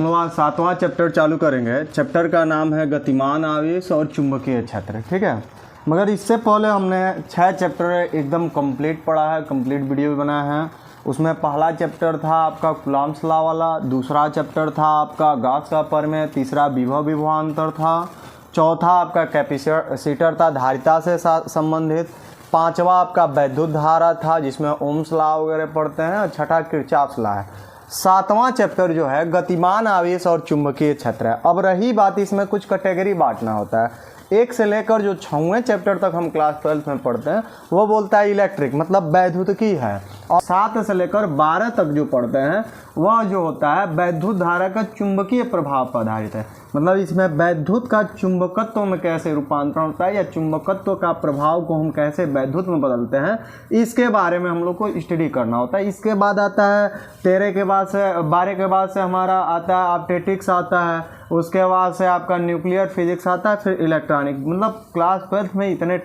लोग आज 7वां चैप्टर चालू करेंगे। चैप्टर का नाम है गतिमान आवेश और चुंबकीय क्षेत्र, ठीक है। मगर इससे पहले हमने 6 चैप्टर एकदम कंप्लीट पढ़ा है, कंप्लीट वीडियो भी बनाया है। उसमें पहला चैप्टर था आपका कूलॉम्स लॉ वाला, दूसरा चैप्टर था आपका गॉस का प्रमेय, तीसरा विभव विभवांतर था, चौथा आपका कैपेसिटर था धारिता से संबंधित, पांचवा आपका वैद्युत धारा था जिसमें ओम्स लॉ वगैरह पढ़ते हैं, और छठा किरचॉफ्स लॉ है। 7वां चैप्टर जो है गतिमान आवेश और चुंबकीय क्षेत्र है। अब रही बात, इसमें कुछ कैटेगरी बांटना होता है। 1 से लेकर जो 6वें चैप्टर तक हम क्लास 12 में पढ़ते हैं वो बोलता है इलेक्ट्रिक, मतलब वैद्युतिकी है, और 7 से लेकर 12 तक जो पढ़ते हैं वह जो होता है वैद्युत धारा का चुंबकीय प्रभाव पर आधारित है। मतलब इसमें वैद्युत का चुंबकत्व में कैसे रूपांतरण होता है या चुंबकत्व का प्रभाव को हम कैसे वैद्युत में बदलते हैं, इसके बारे में हम लोग को स्टडी करना होता है। इसके बाद आता है 13 के बाद से 12 के बाद से हमारा आता है ऑप्टिक्स आता है, उसके बाद से आपका न्यूक्लियर फिजिक्स आता है, फिर इलेक्ट्रॉनिक। मतलब क्लास 12 में इतने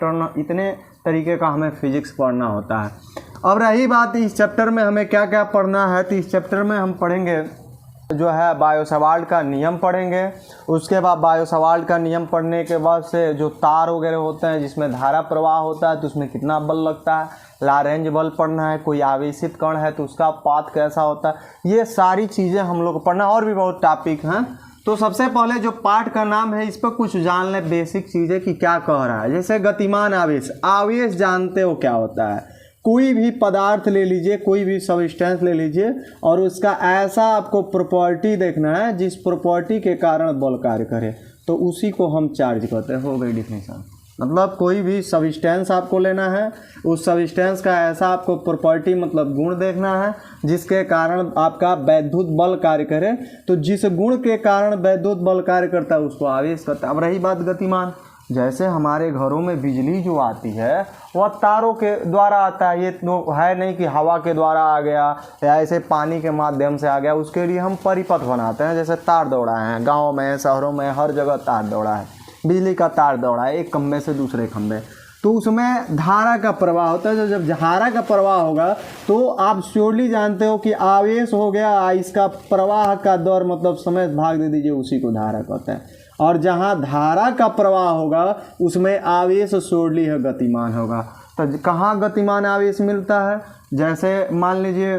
तरीके का हमें फिजिक्स पढ़ना होता है। अब रही बात इस चैप्टर में हमें क्या क्या पढ़ना है, तो इस चैप्टर में हम पढ़ेंगे जो है बायो-सवार्ट का नियम पढ़ेंगे। उसके बाद बायो-सवार्ट का नियम पढ़ने के बाद से जो तार वगैरह होते हैं जिसमें धारा प्रवाह होता है तो उसमें कितना बल लगता है, लॉरेंज बल पढ़ना है। कोई आवेशित कण है तो उसका पाथ कैसा होता है, ये सारी चीज़ें हम लोग को पढ़ना, और भी बहुत टॉपिक हैं। तो सबसे पहले जो पार्ट का नाम है इस पर कुछ जान लें बेसिक चीज़ें कि क्या कह रहा है। जैसे गतिमान आवेश, आवेश जानते हो क्या होता है। कोई भी पदार्थ ले लीजिए, कोई भी सब्सटेंस ले लीजिए, और उसका ऐसा आपको प्रॉपर्टी देखना है जिस प्रॉपर्टी के कारण बल कार्य करे, तो उसी को हम चार्ज कहते हैं। हो गई डिफिनेशन। मतलब कोई भी सब्सटेंस आपको लेना है, उस सब्सटेंस का ऐसा आपको प्रॉपर्टी मतलब गुण देखना है जिसके कारण आपका वैद्युत बल कार्य करे, तो जिस गुण के कारण वैद्युत बल कार्य करता है उसको आवेश करता है। अब रही बात गतिमान, जैसे हमारे घरों में बिजली जो आती है वह तारों के द्वारा आता है। ये तो है नहीं कि हवा के द्वारा आ गया या ऐसे पानी के माध्यम से आ गया। उसके लिए हम परिपथ बनाते हैं, जैसे तार दौड़ा है, गाँव में शहरों में हर जगह तार दौड़ा है, बिजली का तार दौड़ा है एक खंभे से दूसरे खंभे, तो उसमें धारा का प्रवाह होता है। जब धारा का प्रवाह होगा तो आप श्योरली जानते हो कि आवेश हो गया, इसका प्रवाह का दौर मतलब समय भाग दे दीजिए, उसी को धारा कहते हैं। और जहाँ धारा का प्रवाह होगा उसमें आवेश श्योरली है गतिमान होगा। तो कहाँ गतिमान आवेश मिलता है, जैसे मान लीजिए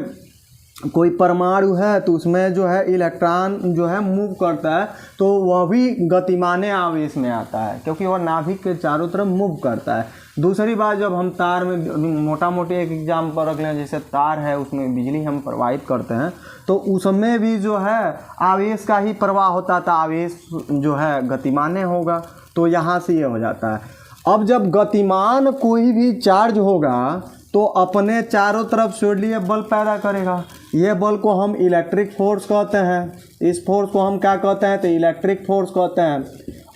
कोई परमाणु है तो उसमें जो है इलेक्ट्रॉन जो है मूव करता है, तो वह भी गतिमान आवेश में आता है क्योंकि वह नाभिक के चारों तरफ मूव करता है। दूसरी बात, जब हम तार में मोटा मोटी एक एग्जाम्पल रख लें, जैसे तार है उसमें बिजली हम प्रवाहित करते हैं तो उसमें भी जो है आवेश का ही प्रवाह होता था, आवेश जो है गतिमान होगा। तो यहाँ से ये हो जाता है। अब जब गतिमान कोई भी चार्ज होगा तो अपने चारों तरफ श्योरली बल पैदा करेगा। ये बल को हम इलेक्ट्रिक फोर्स कहते हैं। इस फोर्स को हम क्या कहते हैं, तो इलेक्ट्रिक फोर्स कहते हैं।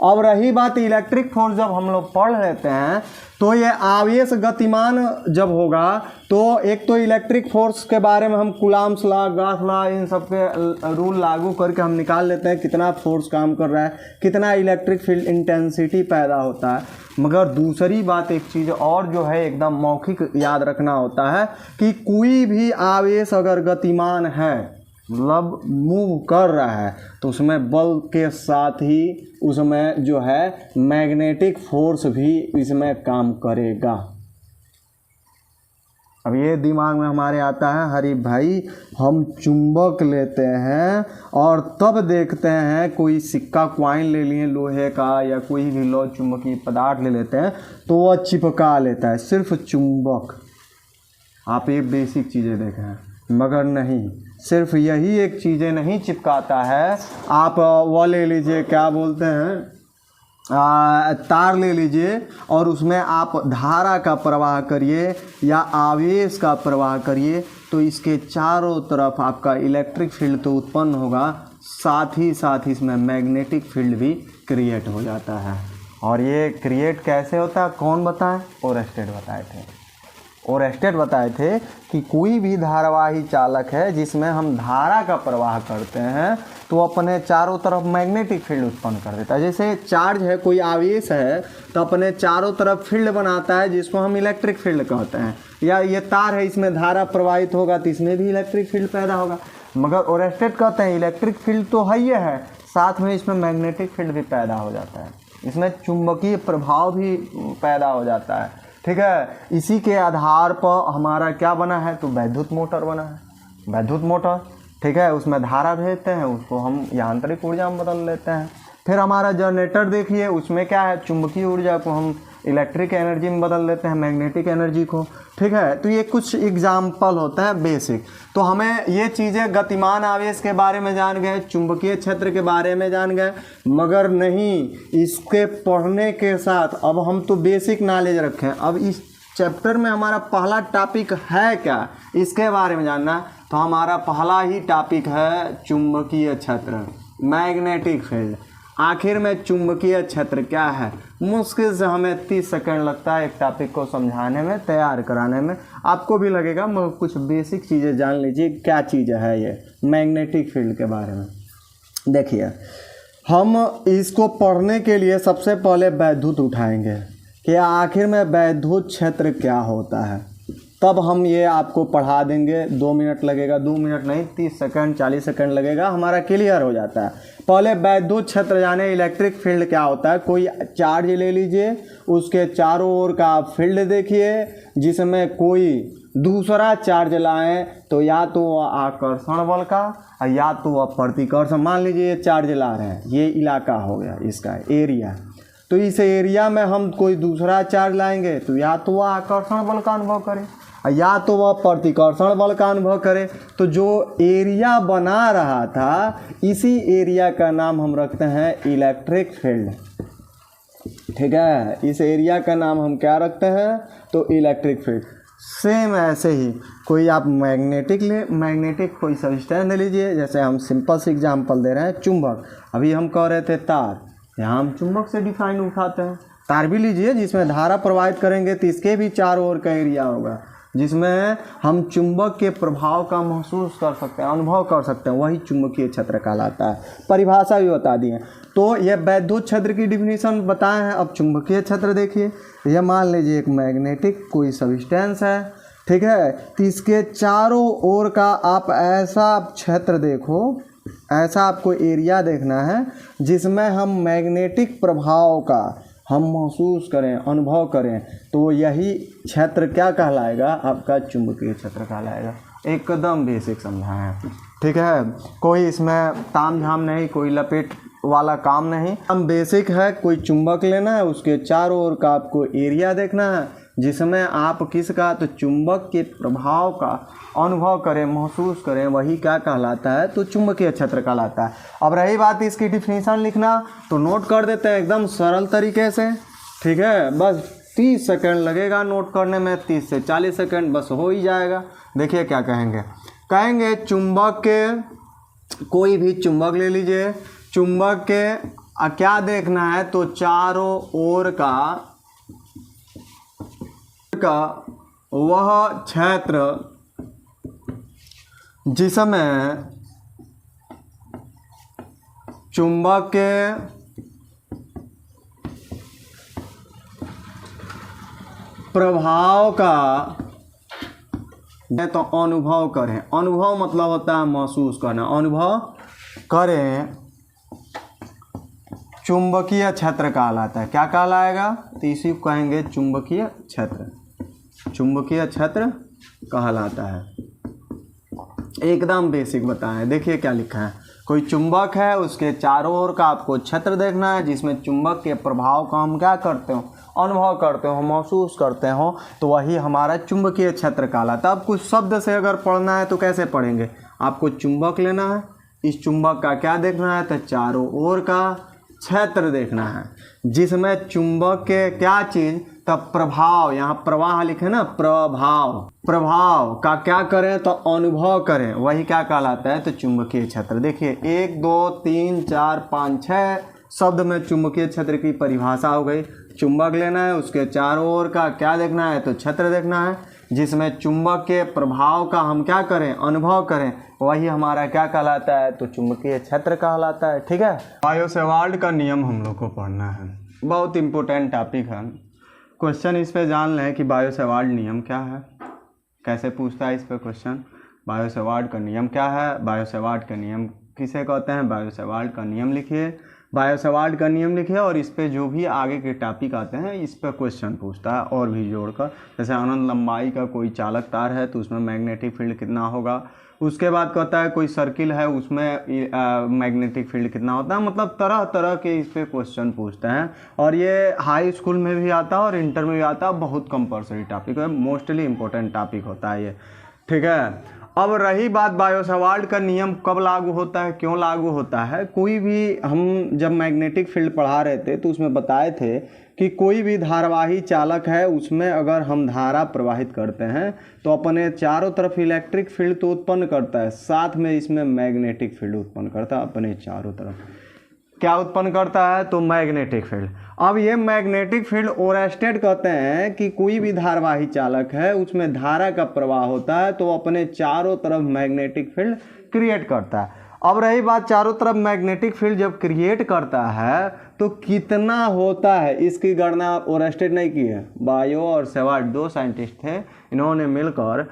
अब रही बात इलेक्ट्रिक फोर्स, जब हम लोग पढ़ लेते हैं तो ये आवेश गतिमान जब होगा तो एक तो इलेक्ट्रिक फोर्स के बारे में हम कूलॉम्स लॉ, गॉस लॉ, इन सब के रूल लागू करके हम निकाल लेते हैं कितना फोर्स काम कर रहा है, कितना इलेक्ट्रिक फील्ड इंटेंसिटी पैदा होता है। मगर दूसरी बात एक चीज़ और जो है एकदम मौखिक याद रखना होता है कि कोई भी आवेश अगर गतिमान है मतलब मूव कर रहा है तो उसमें बल के साथ ही उसमें जो है मैग्नेटिक फोर्स भी इसमें काम करेगा। अब ये दिमाग में हमारे आता है, हरी भाई हम चुंबक लेते हैं और तब देखते हैं कोई सिक्का क्वाइन ले लिए लोहे का या कोई भी लौह चुंबकीय पदार्थ ले लेते हैं तो वह चिपका लेता है, सिर्फ चुंबक। आप ये बेसिक चीज़ें देखें, मगर नहीं, सिर्फ यही एक चीज़ें नहीं चिपकाता है। आप वो ले लीजिए, क्या बोलते हैं, तार ले लीजिए और उसमें आप धारा का प्रवाह करिए या आवेश का प्रवाह करिए तो इसके चारों तरफ आपका इलेक्ट्रिक फील्ड तो उत्पन्न होगा, साथ ही इसमें मैग्नेटिक फील्ड भी क्रिएट हो जाता है। और ये क्रिएट कैसे होता है कौन बताए, ओरस्टेड बताए थे कि कोई भी धारावाही चालक है जिसमें हम धारा का प्रवाह करते हैं तो अपने चारों तरफ मैग्नेटिक फील्ड उत्पन्न कर देता है। जैसे चार्ज है, कोई आवेश है तो अपने चारों तरफ फील्ड बनाता है जिसको हम इलेक्ट्रिक फील्ड कहते हैं। या ये तार है, इसमें धारा प्रवाहित होगा तो इसमें भी इलेक्ट्रिक फील्ड पैदा होगा। मगर ओरेस्टेड कहते हैं इलेक्ट्रिक फील्ड तो है ही है, साथ में इसमें मैग्नेटिक फील्ड भी पैदा हो जाता है, इसमें चुंबकीय प्रभाव भी पैदा हो जाता है। ठीक है, इसी के आधार पर हमारा क्या बना है, तो वैद्युत मोटर बना है, वैद्युत मोटर। ठीक है, उसमें धारा भेजते हैं, उसको हम यांत्रिक ऊर्जा में बदल लेते हैं। फिर हमारा जनरेटर देखिए, उसमें क्या है, चुंबकीय ऊर्जा को हम इलेक्ट्रिक एनर्जी में बदल देते हैं, मैग्नेटिक एनर्जी को। ठीक है, तो ये कुछ एग्जाम्पल होता है बेसिक। तो हमें ये चीज़ें गतिमान आवेश के बारे में जान गए, चुंबकीय क्षेत्र के बारे में जान गए, मगर नहीं, इसके पढ़ने के साथ अब हम तो बेसिक नॉलेज रखें। अब इस चैप्टर में हमारा पहला टॉपिक है क्या, इसके बारे में जानना। तो हमारा पहला ही टॉपिक है चुंबकीय क्षेत्र, मैग्नेटिक फील्ड। आखिर में चुंबकीय क्षेत्र क्या है, मुश्किल से हमें 30 सेकंड लगता है एक टॉपिक को समझाने में, तैयार कराने में। आपको भी लगेगा, मगर कुछ बेसिक चीज़ें जान लीजिए क्या चीज़ है ये मैग्नेटिक फील्ड के बारे में। देखिए, हम इसको पढ़ने के लिए सबसे पहले वैद्युत उठाएंगे कि आखिर में वैद्युत क्षेत्र क्या होता है, तब हम ये आपको पढ़ा देंगे। 2 मिनट लगेगा, 2 मिनट नहीं, 30 सेकंड 40 सेकंड लगेगा, हमारा क्लियर हो जाता है। पहले वैद्युत क्षेत्र यानी इलेक्ट्रिक फील्ड क्या होता है। कोई चार्ज ले लीजिए, उसके चारों ओर का आप फील्ड देखिए, जिसमें कोई दूसरा चार्ज लाएं तो या तो वह आकर्षण बल का या तो वह प्रतिकर्षण। मान लीजिए ये चार्ज ला रहे हैं, ये इलाका हो गया इसका एरिया, तो इस एरिया में हम कोई दूसरा चार्ज लाएंगे तो या तो वह आकर्षण बल का अनुभव करे या तो वह प्रतिकर्षण बल का अनुभव करे। तो जो एरिया बना रहा था, इसी एरिया का नाम हम रखते हैं इलेक्ट्रिक फील्ड। ठीक है, इस एरिया का नाम हम क्या रखते हैं, तो इलेक्ट्रिक फील्ड। सेम ऐसे ही कोई आप मैग्नेटिक कोई सब्सटेंस ले लीजिए, जैसे हम सिंपल से एग्जांपल दे रहे हैं चुंबक। अभी हम कह रहे थे तार, यहाँ हम चुंबक से डिफाइन उठाते हैं। तार भी लीजिए जिसमें धारा प्रवाहित करेंगे तो इसके भी चारों ओर का एरिया होगा, जिसमें हम चुंबक के प्रभाव का महसूस कर सकते हैं, अनुभव कर सकते हैं, वही चुंबकीय क्षेत्र कहलाता है। परिभाषा भी बता दिए। तो यह वैद्युत क्षेत्र की डिफिनीशन बताए हैं। अब चुंबकीय क्षेत्र देखिए, यह मान लीजिए एक मैग्नेटिक कोई सब्सटेंस है। ठीक है, तो इसके चारों ओर का आप ऐसा क्षेत्र देखो, ऐसा आपको एरिया देखना है जिसमें हम मैग्नेटिक प्रभाव का हम महसूस करें, अनुभव करें, तो यही क्षेत्र क्या कहलाएगा, आपका चुंबकीय क्षेत्र कहलाएगा। एकदम बेसिक समझा है। ठीक है, कोई इसमें ताम झाम नहीं, कोई लपेट वाला काम नहीं, हम बेसिक है। कोई चुंबक लेना है, उसके चारों ओर का आपको एरिया देखना है, जिसमें आप किसका, तो चुंबक के प्रभाव का अनुभव करें, महसूस करें, वही क्या कहलाता है, तो चुंबकीय क्षेत्र कहलाता है। अब रही बात इसकी डिफिनीशन लिखना, तो नोट कर देते हैं एकदम सरल तरीके से। ठीक है, बस 30 सेकंड लगेगा नोट करने में, 30 से 40 सेकंड बस हो ही जाएगा। देखिए क्या कहेंगे चुंबक के, कोई भी चुंबक ले लीजिए, चुंबक के क्या देखना है, तो चारों ओर का वह क्षेत्र जिसमें चुंबक के प्रभाव का तो अनुभव करें। अनुभव मतलब होता है महसूस करना, अनुभव करें, चुंबकीय क्षेत्र कहलाता है। क्या कहलाएगा, तो इसी को कहेंगे चुंबकीय क्षेत्र, चुंबकीय क्षेत्र कहलाता है। एकदम बेसिक बताएं। देखिए क्या लिखा है, कोई चुंबक है, उसके चारों ओर का आपको क्षेत्र देखना है, जिसमें चुंबक के प्रभाव का हम क्या करते हो, अनुभव करते हो, महसूस करते हो, तो वही हमारा चुंबकीय क्षेत्र कहलाता है। अब कुछ शब्द से अगर पढ़ना है तो कैसे पढ़ेंगे, आपको चुंबक लेना है, इस चुंबक का क्या देखना है, तो चारों ओर का क्षेत्र देखना है, जिसमें चुंबक के क्या चीज़, तब प्रभाव, यहाँ प्रवाह लिखे ना, प्रभाव का क्या करें, तो अनुभव करें, वही क्या कहलाता है, तो चुंबकीय क्षेत्र। देखिए 1 2 3 4 5 6 शब्द में चुंबकीय क्षेत्र की परिभाषा हो गई। चुंबक लेना है, उसके चारों ओर का क्या देखना है, तो क्षेत्र देखना है, जिसमें चुंबक के प्रभाव का हम क्या करें, अनुभव करें, वही हमारा क्या कहलाता है, तो चुंबकीय क्षेत्र कहलाता है। ठीक है, बायो सेवार्ट का नियम हम लोग को पढ़ना है, बहुत इंपॉर्टेंट टॉपिक है। क्वेश्चन इस पे जान लें कि बायो सेवार्ट नियम क्या है, कैसे पूछता है इस पे क्वेश्चन। बायो सेवार्ट का नियम क्या है, बायो सेवार्ट का नियम किसे कहते हैं, बायो सेवार्ट का नियम लिखिए, बायो सेवार्ट का नियम लिखिए। और इस पे जो भी आगे के टॉपिक आते हैं इस पर क्वेश्चन पूछता है और भी जोड़कर, जैसे अनंत लंबाई का कोई चालक तार है तो उसमें मैग्नेटिक फील्ड कितना होगा। उसके बाद कहता है कोई सर्किल है उसमें मैग्नेटिक फील्ड कितना होता है। मतलब तरह तरह के इस पे क्वेश्चन पूछते हैं और ये हाई स्कूल में भी आता है और इंटर में भी आता है। बहुत कंपलसरी टॉपिक है, मोस्टली इंपॉर्टेंट टॉपिक होता है ये, ठीक है। अब रही बात बायो सेवार्ट का नियम कब लागू होता है, क्यों लागू होता है। कोई भी हम जब मैग्नेटिक फील्ड पढ़ा रहे थे तो उसमें बताए थे कि कोई भी धारावाही चालक है उसमें अगर हम धारा प्रवाहित करते हैं तो अपने चारों तरफ इलेक्ट्रिक फील्ड तो उत्पन्न करता है, साथ में इसमें मैग्नेटिक फील्ड उत्पन्न करता है। अपने चारों तरफ क्या उत्पन्न करता है, तो मैग्नेटिक फील्ड। अब ये मैग्नेटिक फील्ड ओरेस्टेड कहते हैं कि कोई भी धारावाही चालक है उसमें धारा का प्रवाह होता है तो अपने चारों तरफ मैग्नेटिक फील्ड क्रिएट करता है। अब रही बात चारों तरफ मैग्नेटिक फील्ड जब क्रिएट करता है तो कितना होता है, इसकी गणना ओरेस्टेड नहीं की है। बायो और सेवार्ट दो साइंटिस्ट थे, इन्होंने मिलकर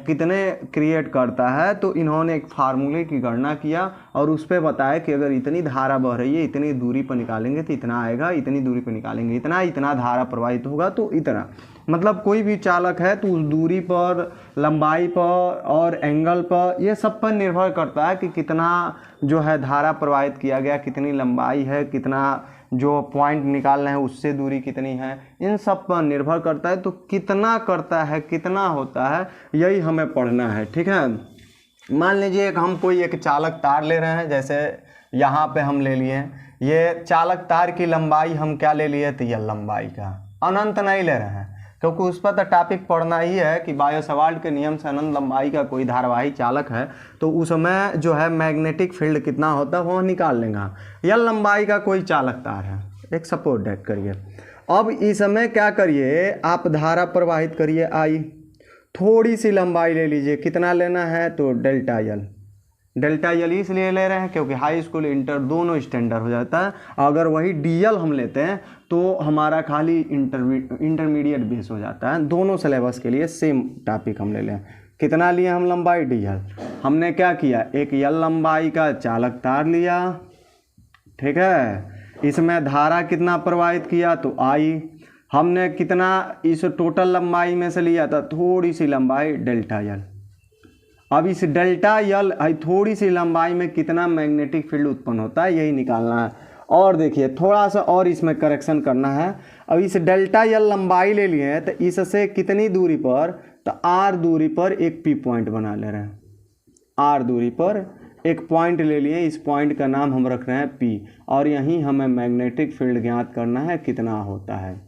कितने क्रिएट करता है तो इन्होंने एक फार्मूले की गणना किया और उस पर बताया कि अगर इतनी धारा बह रही है इतनी दूरी पर निकालेंगे तो इतना आएगा, इतनी दूरी पर निकालेंगे इतना, इतना धारा प्रवाहित होगा तो इतना। मतलब कोई भी चालक है तो उस दूरी पर, लंबाई पर और एंगल पर, ये सब पर निर्भर करता है कि कितना जो है धारा प्रवाहित किया गया, कितनी लंबाई है, कितना जो पॉइंट निकालना है उससे दूरी कितनी है, इन सब पर निर्भर करता है। तो कितना करता है, कितना होता है, यही हमें पढ़ना है, ठीक है। मान लीजिए हम कोई एक चालक तार ले रहे हैं, जैसे यहाँ पे हम ले लिए, ये चालक तार की लंबाई हम क्या ले लिए, तो यह लंबाई का अनंत नहीं ले रहे हैं क्योंकि उस पर तो टॉपिक पढ़ना ही है कि बायो सेवार्ट के नियम से अनंत लंबाई का कोई धारावाही चालक है तो उसमें जो है मैग्नेटिक फील्ड कितना होता है वो निकाल लेंगे। या लंबाई का कोई चालक तार है, एक सपोर्ट डेट करिए। अब इसमें क्या करिए, आप धारा प्रवाहित करिए आई, थोड़ी सी लंबाई ले लीजिए, कितना लेना है तो डेल्टा एल। डेल्टा एल इसलिए ले रहे हैं क्योंकि हाई स्कूल इंटर दोनों स्टैंडर्ड हो जाता है। अगर वही डीएल हम लेते हैं तो हमारा खाली इंटरमीडिएट बेस हो जाता है। दोनों सिलेबस के लिए सेम टॉपिक हम ले लें। कितना लिए हम लंबाई, डीएल। हमने क्या किया, एक एल लंबाई का चालक तार लिया, ठीक है। इसमें धारा कितना प्रवाहित किया तो आई। हमने कितना इस टोटल लंबाई में से लिया था, थोड़ी सी लंबाई डेल्टा एल। अब इस डेल्टा एल थोड़ी सी लंबाई में कितना मैग्नेटिक फील्ड उत्पन्न होता है यही निकालना है। और देखिए थोड़ा सा और इसमें करेक्शन करना है। अब इस डेल्टा एल लंबाई ले लिए हैं तो इससे कितनी दूरी पर, तो आर दूरी पर एक पी पॉइंट बना ले रहे हैं। आर दूरी पर एक पॉइंट ले लिए, इस पॉइंट का नाम हम रख रहे हैं पी और यहीं हमें मैग्नेटिक फील्ड ज्ञात करना है कितना होता है।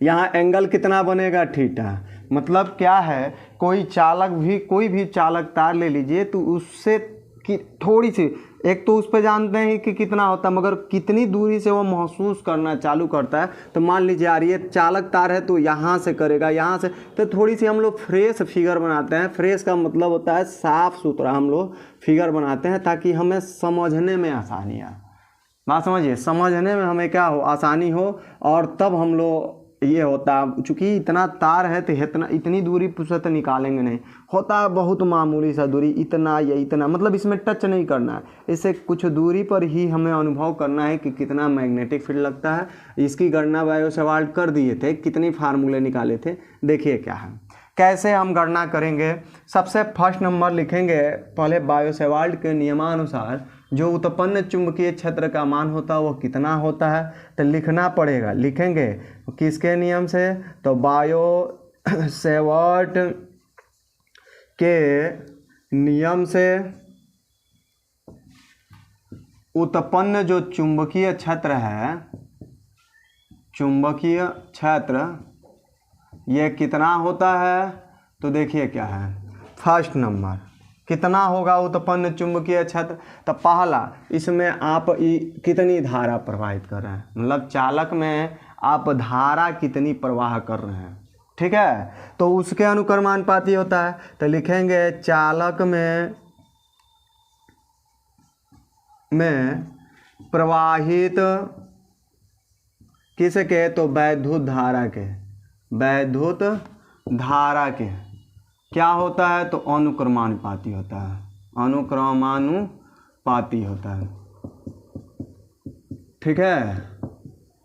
यहाँ एंगल कितना बनेगा, थीटा। मतलब क्या है, कोई भी चालक तार ले लीजिए तो उससे कि थोड़ी सी, एक तो उस पर जानते हैं कि कितना होता है मगर कितनी दूरी से वो महसूस करना चालू करता है। तो मान लीजिए यार ये चालक तार है तो यहाँ से करेगा, यहाँ से, तो थोड़ी सी हम लोग फ्रेश फिगर बनाते हैं। फ्रेश का मतलब होता है साफ सुथरा, हम लोग फिगर बनाते हैं ताकि हमें समझने में आसानी आए। बात समझिए, समझने में हमें क्या हो, आसानी हो। और तब हम लोग ये होता है, चूँकि इतना तार है तो इतनी दूरी से तो निकालेंगे नहीं, होता है बहुत मामूली सा दूरी, इतना या इतना, मतलब इसमें टच नहीं करना है। इससे कुछ दूरी पर ही हमें अनुभव करना है कि कितना मैग्नेटिक फील्ड लगता है। इसकी गणना बायो सेवार्ट कर दिए थे, कितनी फार्मूले निकाले थे, देखिए क्या है, कैसे हम गणना करेंगे। सबसे फर्स्ट नंबर लिखेंगे पहले बायो सेवार्ट के नियमानुसार जो उत्पन्न चुंबकीय क्षेत्र का मान होता है वो कितना होता है, तो लिखना पड़ेगा। लिखेंगे किसके नियम से, तो बायो सेवार्ट के नियम से उत्पन्न जो चुंबकीय क्षेत्र है, चुंबकीय क्षेत्र ये कितना होता है, तो देखिए क्या है, फर्स्ट नंबर कितना होगा उत्पन्न चुंबकीय क्षेत्र। तो पहला, इसमें आप कितनी धारा प्रवाहित कर रहे हैं, मतलब चालक में आप धारा कितनी प्रवाह कर रहे हैं, ठीक है। तो उसके अनुक्रमानुपाती होता है। तो लिखेंगे चालक में प्रवाहित किसके, तो वैद्युत धारा के, वैद्युत धारा के, क्या होता है, तो अनुक्रमानुपाती होता है, अनुक्रमानुपाती होता है। ठीक है,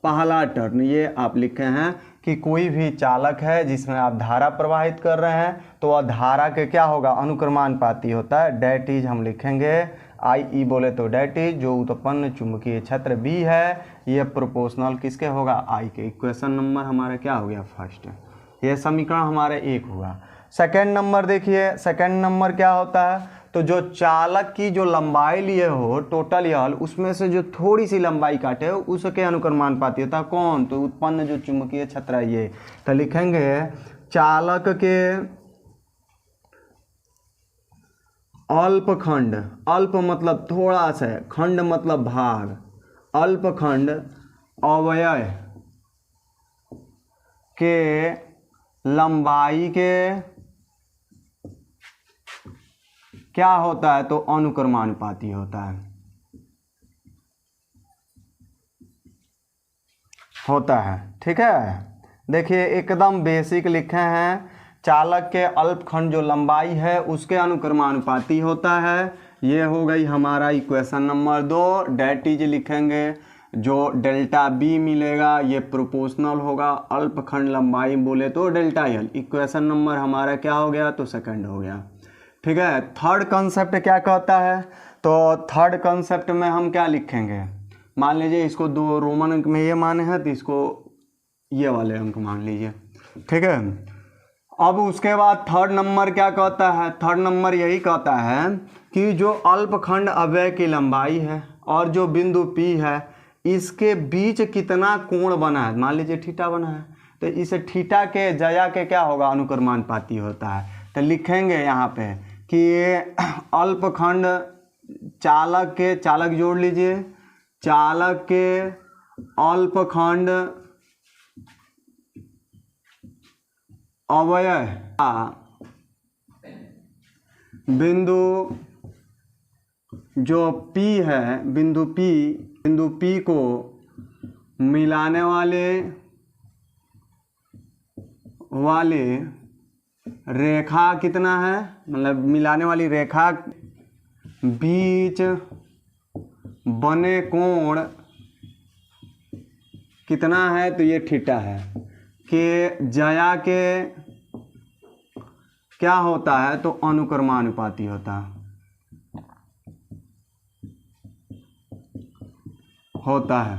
पहला टर्न ये आप लिखे हैं कि कोई भी चालक है जिसमें आप धारा प्रवाहित कर रहे हैं तो वह धारा के क्या होगा, अनुक्रमानुपाती होता है। डैट इज हम लिखेंगे आई ई बोले तो डैट इज जो उत्पन्न चुंबकीय क्षेत्र बी है ये प्रोपोर्शनल किसके होगा, आई के। इक्वेशन नंबर हमारा क्या हो गया, फर्स्ट। ये समीकरण हमारे एक हुआ। सेकेंड नंबर देखिए, सेकेंड नंबर क्या होता है, तो जो चालक की जो लंबाई लिए हो टोटल यल उसमें से जो थोड़ी सी लंबाई काटे हो उसके अनुक्रमानुपाती होता है। कौन, तो उत्पन्न जो चुंबकीय क्षेत्र है ये। तो लिखेंगे चालक के अल्पखंड, अल्प मतलब थोड़ा सा, खंड मतलब भाग, अल्पखंड अवयव के लंबाई के क्या होता है, तो अनुक्रमानुपाती होता है, ठीक है। देखिए एकदम बेसिक लिखे हैं, चालक के अल्पखंड जो लंबाई है उसके अनुक्रमानुपाती होता है। ये हो गई हमारा इक्वेशन नंबर 2। डैट इज लिखेंगे जो डेल्टा बी मिलेगा ये प्रोपोर्शनल होगा, अल्पखंड लंबाई बोले तो डेल्टा एल। इक्वेशन नंबर हमारा क्या हो गया, तो सेकंड हो गया। ठीक है, थर्ड कंसेप्ट क्या कहता है, तो थर्ड कंसेप्ट में हम क्या लिखेंगे, मान लीजिए इसको 2 रोमन अंक में ये माने हैं तो इसको ये वाले अंक मान लीजिए। ठीक है, अब उसके बाद थर्ड नंबर क्या कहता है, थर्ड नंबर यही कहता है कि जो अल्पखंड अवयव की लंबाई है और जो बिंदु P है इसके बीच कितना कोण बना है, मान लीजिए थीटा बना है, तो इस थीटा के जया के क्या होगा, अनुक्रमानुपाती होता है। तो लिखेंगे यहाँ पे कि अल्पखंड चालक के, चालक जोड़ लीजिए, चालक के अल्पखंड अवयव बिंदु जो P है, बिंदु P को मिलाने वाले रेखा कितना है, मतलब मिलाने वाली रेखा बीच बने कोण कितना है, तो ये थीटा है। के जया के क्या होता है, तो अनुक्रमानुपाती होता है।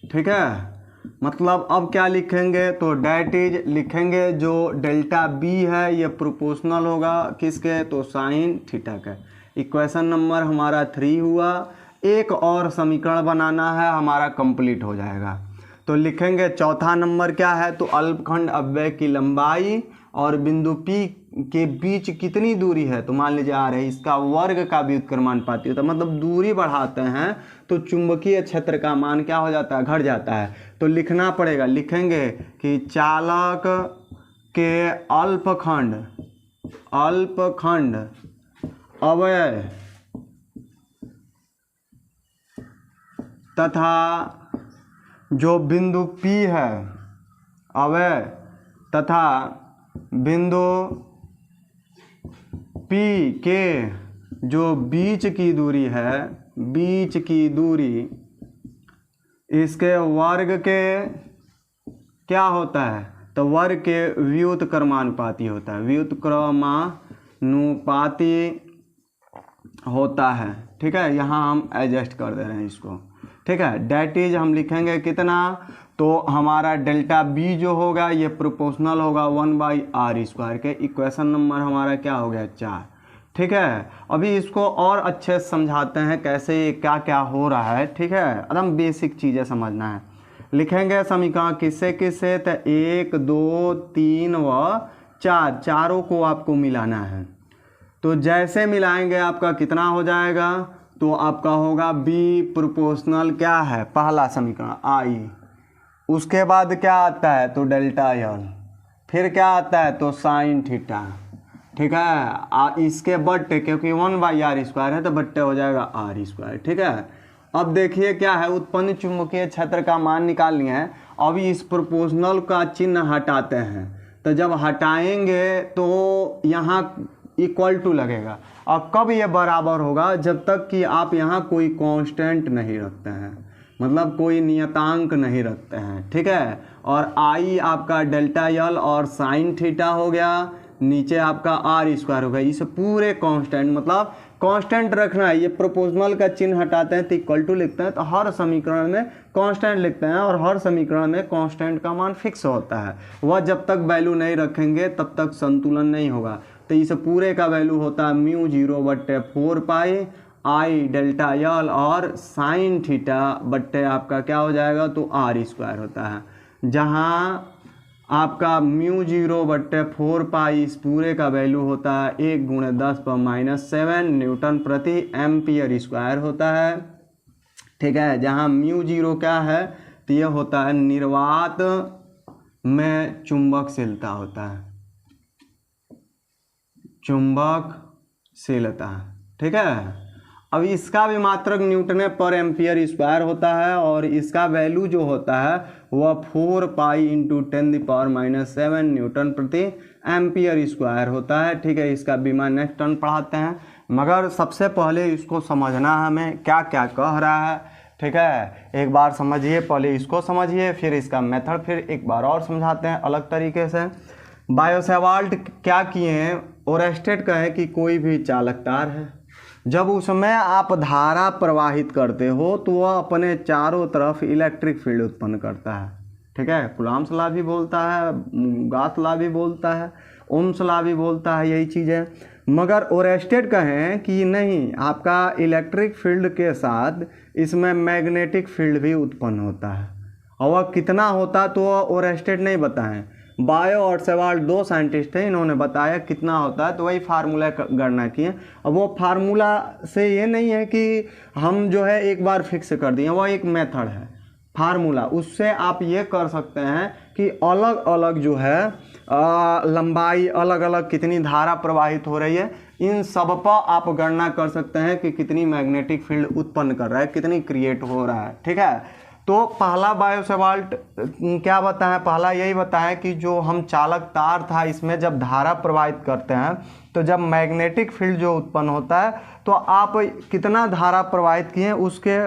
ठीक है, मतलब अब क्या लिखेंगे, तो डैट इज लिखेंगे जो डेल्टा बी है ये प्रोपोर्शनल होगा किसके, तो साइन थीटा का। इक्वेशन नंबर हमारा 3 हुआ। एक और समीकरण बनाना है, हमारा कंप्लीट हो जाएगा। तो लिखेंगे चौथा नंबर क्या है, तो अल्पखंड अवयव की लंबाई और बिंदु P के बीच कितनी दूरी है, तो मान लीजिए आ रहे इसका वर्ग का भी उत्क्रमानुपाती होता है, मतलब दूरी बढ़ाते हैं तो चुंबकीय क्षेत्र का मान क्या हो जाता है, घट जाता है। तो लिखना पड़ेगा, लिखेंगे कि चालक के अल्पखंड अवयव तथा जो बिंदु P है अवयव तथा बिंदु P के जो बीच की दूरी है, बीच की दूरी इसके वर्ग के क्या होता है, तो वर्ग के व्युत्क्रमानुपाती होता है, व्युत्क्रमानुपाती होता है। ठीक है, यहाँ हम एडजस्ट कर दे रहे हैं इसको। ठीक है, डैट इज हम लिखेंगे कितना, तो हमारा डेल्टा बी जो होगा ये प्रोपोर्शनल होगा 1/r²। के इक्वेशन नंबर हमारा क्या हो गया, 4। ठीक है, अभी इसको और अच्छे से समझाते हैं कैसे क्या क्या हो रहा है। ठीक है, एकदम बेसिक चीज़ें समझना है। लिखेंगे समीकरण किससे किससे, तो 1 2 3 व 4, चारों को आपको मिलाना है। तो जैसे मिलाएंगे आपका कितना हो जाएगा, तो आपका होगा बी प्रोपोर्शनल क्या है, पहला समीकरण आई, उसके बाद क्या आता है, तो डेल्टा एल, फिर क्या आता है, तो साइन थीटा। ठीक है, इसके बट्टे, क्योंकि 1/r² है तो बट्टे हो जाएगा r²। ठीक है, अब देखिए क्या है, उत्पन्न चुंबकीय क्षेत्र का मान निकालनी है। अभी इस प्रोपोर्शनल का चिन्ह हटाते हैं, तो जब हटाएंगे तो यहाँ इक्वल टू लगेगा। और कब ये बराबर होगा? जब तक कि आप यहाँ कोई कांस्टेंट नहीं रखते हैं, मतलब कोई नियतांक नहीं रखते हैं, ठीक है। और आई आपका डेल्टा यल और साइन थीटा हो गया, नीचे आपका आर स्क्वायर हो गया। इसे पूरे कांस्टेंट, मतलब कांस्टेंट रखना है। ये प्रोपोर्शनल का चिन्ह हटाते हैं तो इक्वल टू लिखते हैं, तो हर समीकरण में कांस्टेंट लिखते हैं और हर समीकरण में कांस्टेंट का मान फिक्स होता है। वह जब तक वैल्यू नहीं रखेंगे तब तक संतुलन नहीं होगा। तो इस पूरे का वैल्यू होता है म्यू 0/4 पाई आई डेल्टा यल और साइन थीटा बट्टे आपका क्या हो जाएगा, तो आर स्क्वायर होता है। जहाँ आपका म्यू 0/4 पाई इस पूरे का वैल्यू होता है 1 × 10⁻⁷ न्यूटन प्रति एम्पियर स्क्वायर होता है, ठीक है। जहाँ म्यू 0 क्या है, तो ये होता है निर्वात में चुंबकशीलता होता है, चुंबकशीलता, ठीक है। अब इसका भी मात्रक न्यूटन पर एम्पियर स्क्वायर होता है और इसका वैल्यू जो होता है वह 4 पाई × 10⁻⁷ न्यूटन प्रति एम्पियर स्क्वायर होता है, ठीक है। इसका बीमा नेक्स्ट टर्म पढ़ाते हैं, मगर सबसे पहले इसको समझना है हमें क्या क्या कह रहा है, ठीक है। एक बार समझिए, पहले इसको समझिए, फिर इसका मेथड फिर एक बार और समझाते हैं अलग तरीके से। बायो-सेवाल्ट क्या किए हैं, ओरेस्टेड कहे कि कोई भी चालक तार है, जब उसमें आप धारा प्रवाहित करते हो तो वह अपने चारों तरफ इलेक्ट्रिक फील्ड उत्पन्न करता है, ठीक है। कुलाम्स लॉ भी बोलता है, गास लॉ भी बोलता है, ओम्स लॉ भी बोलता है, यही चीज़ है। मगर ओरेस्टेड कहें कि नहीं, आपका इलेक्ट्रिक फील्ड के साथ इसमें मैग्नेटिक फील्ड भी उत्पन्न होता है, और वह कितना होता तो वह ओरेस्टेड नहीं बताएं। बायो और सेवाल्ट दो साइंटिस्ट हैं, इन्होंने बताया कितना होता है, तो वही फार्मूला गणना किए। अब वो फार्मूला से ये नहीं है कि हम जो है एक बार फिक्स कर दिए, वह एक मेथड है फार्मूला, उससे आप ये कर सकते हैं कि अलग अलग जो है लंबाई, अलग अलग कितनी धारा प्रवाहित हो रही है, इन सब पर आप गणना कर सकते हैं कि कितनी मैग्नेटिक फील्ड उत्पन्न कर रहा है, कितनी क्रिएट हो रहा है, ठीक है। तो पहला बायो-सेवाल्ट क्या बताएं, पहला यही बताएं कि जो हम चालक तार था इसमें जब धारा प्रवाहित करते हैं तो जब मैग्नेटिक फील्ड जो उत्पन्न होता है तो आप कितना धारा प्रवाहित किए उसके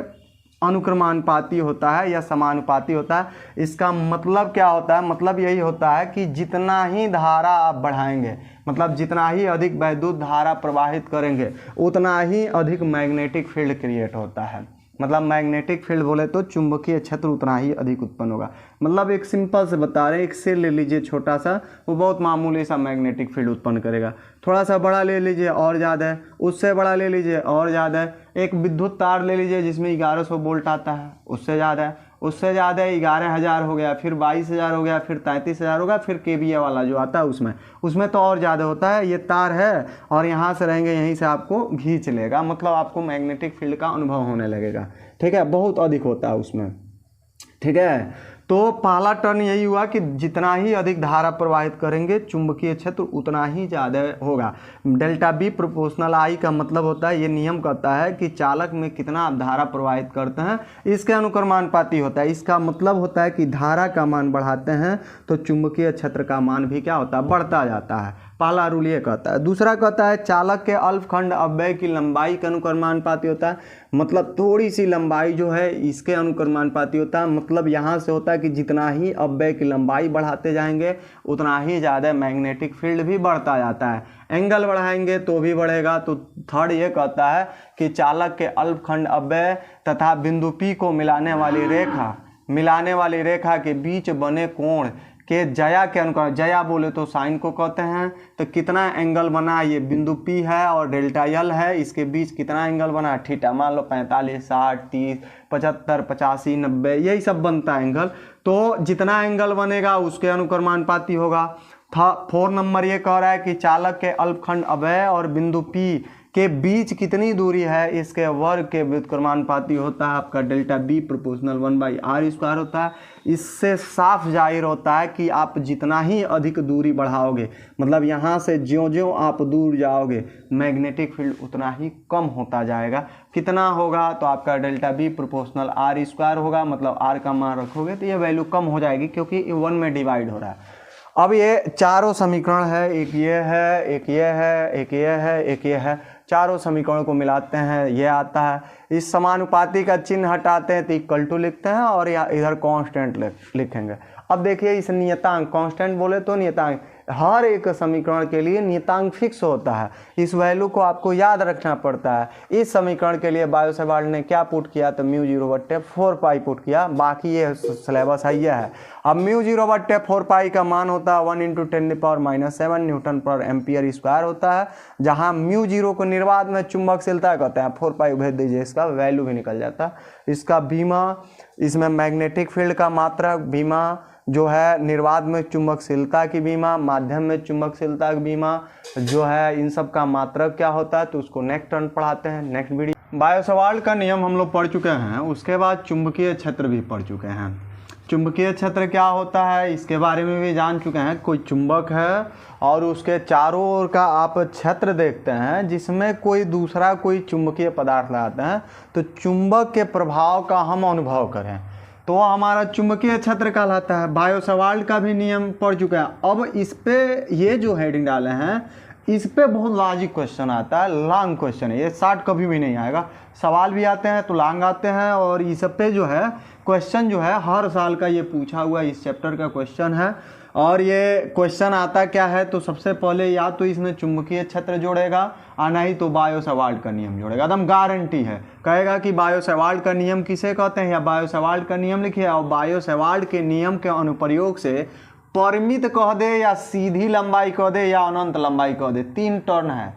अनुक्रमानुपाती होता है या समानुपाती होता है। इसका मतलब क्या होता है, मतलब यही होता है कि जितना ही धारा आप बढ़ाएंगे, मतलब जितना ही अधिक वैद्युत धारा प्रवाहित करेंगे उतना ही अधिक मैग्नेटिक फील्ड क्रिएट होता है। मतलब मैग्नेटिक फील्ड बोले तो चुंबकीय क्षेत्र उतना ही अधिक उत्पन्न होगा। मतलब एक सिंपल से बता रहे हैं, एक सेल ले लीजिए छोटा सा, वो बहुत मामूली सा मैग्नेटिक फील्ड उत्पन्न करेगा। थोड़ा सा बड़ा ले लीजिए और ज़्यादा है, उससे बड़ा ले लीजिए और ज़्यादा है। एक विद्युत तार ले लीजिए जिसमें 1100 वोल्ट आता है, उससे ज़्यादा है, उससे ज़्यादा 11,000 हो गया, फिर 22,000 हो गया, फिर 33,000 होगा, फिर केवीए वाला जो आता है उसमें तो और ज़्यादा होता है। ये तार है और यहाँ से रहेंगे, यहीं से आपको खींच लेगा, मतलब आपको मैग्नेटिक फील्ड का अनुभव होने लगेगा, ठीक है। बहुत अधिक होता है उसमें, ठीक है। तो पहला टर्न यही हुआ कि जितना ही अधिक धारा प्रवाहित करेंगे चुंबकीय क्षेत्र उतना ही ज़्यादा होगा। डेल्टा बी प्रोपोर्शनल आई का मतलब होता है, ये नियम कहता है कि चालक में कितना आप धारा प्रवाहित करते हैं इसके अनुक्रमानुपाती होता है। इसका मतलब होता है कि धारा का मान बढ़ाते हैं तो चुंबकीय क्षेत्र का मान भी क्या होता है, बढ़ता जाता है। पहला रूल ये कहता है। दूसरा कहता है चालक के अल्पखंड अव्यय की लंबाई के अनुक्रमानुपाती होता है, मतलब थोड़ी सी लंबाई जो है इसके अनुक्रमानुपाती होता है। मतलब यहाँ से होता है कि जितना ही अव्यय की लंबाई बढ़ाते जाएंगे उतना ही ज़्यादा मैग्नेटिक फील्ड भी बढ़ता जाता है। एंगल बढ़ाएंगे तो भी बढ़ेगा। तो थर्ड ये कहता है कि चालक के अल्पखंड अव्यय तथा बिंदु P को मिलाने वाली रेखा के बीच बने कोण के जया के अनुक्रम, जया बोले तो साइन को कहते हैं, तो कितना एंगल बना, ये बिंदु P है और डेल्टा यल है, इसके बीच कितना एंगल बना थीटा, मान लो 45, 60, 30, 75, 85, 90, यही सब बनता है एंगल। तो जितना एंगल बनेगा उसके अनुक्रमानुपाती होगा। 4 नंबर ये कह रहा है कि चालक के अल्पखंड अव्यय और बिंदु P के बीच कितनी दूरी है, इसके वर्ग के व्युत्क्रमानुपाती होता है आपका डेल्टा बी प्रोपोर्शनल 1/r² होता है। इससे साफ जाहिर होता है कि आप जितना ही अधिक दूरी बढ़ाओगे, मतलब यहाँ से ज्यों-ज्यों आप दूर जाओगे मैग्नेटिक फील्ड उतना ही कम होता जाएगा। कितना होगा, तो आपका डेल्टा बी प्रोपोर्शनल r² होगा, मतलब r का मान रखोगे तो ये वैल्यू कम हो जाएगी क्योंकि 1 में डिवाइड हो रहा है। अब ये चारों समीकरण है, एक ये है, एक ये है, एक ये है, एक ये है, चारों समीकरणों को मिलाते हैं, ये आता है। इस समानुपाती का चिन्ह हटाते हैं तो इक्वल टू लिखते हैं और या इधर कांस्टेंट लिखेंगे। अब देखिए इस नियतांक, कांस्टेंट बोले तो नियतांक, हर एक समीकरण के लिए नियतांक फिक्स होता है, इस वैल्यू को आपको याद रखना पड़ता है। इस समीकरण के लिए बायो-सेबार्ट ने क्या पुट किया तो μ0/4π पुट किया, बाकी ये सिलेबस है ये है। अब μ0/4π का मान होता है 1 × 10⁻⁷ न्यूटन पर एम्पियर स्क्वायर होता है, जहाँ μ0 को निर्वात में चुंबकशीलता कहते हैं, 4π भेज दीजिए, इसका वैल्यू भी निकल जाता है। इसका बीमा, इसमें मैग्नेटिक फील्ड का मात्रक, बीमा जो है निर्वात में चुंबकशीलता की बीमा, माध्यम में चुंबकशीलता की बीमा जो है, इन सब का मात्रक क्या होता है तो उसको नेक्स्ट टर्न पढ़ाते हैं, नेक्स्ट वीडियो। बायो-सेबार्ट का नियम हम लोग पढ़ चुके हैं, उसके बाद चुंबकीय क्षेत्र भी पढ़ चुके हैं। चुंबकीय क्षेत्र क्या होता है इसके बारे में भी जान चुके हैं। कोई चुंबक है और उसके चारों ओर का आप क्षेत्र देखते हैं जिसमें कोई दूसरा कोई चुंबकीय पदार्थ लगाते हैं, तो चुंबक के प्रभाव का हम अनुभव करें तो हमारा चुंबकीय क्षेत्र कहलाता है। बायो-सेबार्ट का भी नियम पढ़ चुके हैं। अब इस पे ये जो हेडिंग डाले हैं इस पे बहुत लॉजिक क्वेश्चन आता है, लॉन्ग क्वेश्चन है ये, शॉर्ट कभी भी नहीं आएगा। सवाल भी आते हैं तो लॉन्ग आते हैं, और इस पे जो है क्वेश्चन जो है हर साल का ये पूछा हुआ इस चैप्टर का क्वेश्चन है। और ये क्वेश्चन आता क्या है तो सबसे पहले या तो इसमें चुंबकीय क्षेत्र जोड़ेगा और नहीं तो बायो-सेबार्ट का नियम जोड़ेगा, एकदम गारंटी है। कहेगा कि बायो-सेबार्ट का नियम किसे कहते हैं या बायो-सेबार्ट का नियम लिखिए, और बायो-सेबार्ट के नियम के अनुप्रयोग से परिमित कह दे या सीधी लंबाई कह दे या अनंत लंबाई कह दे, 3 टर्न है,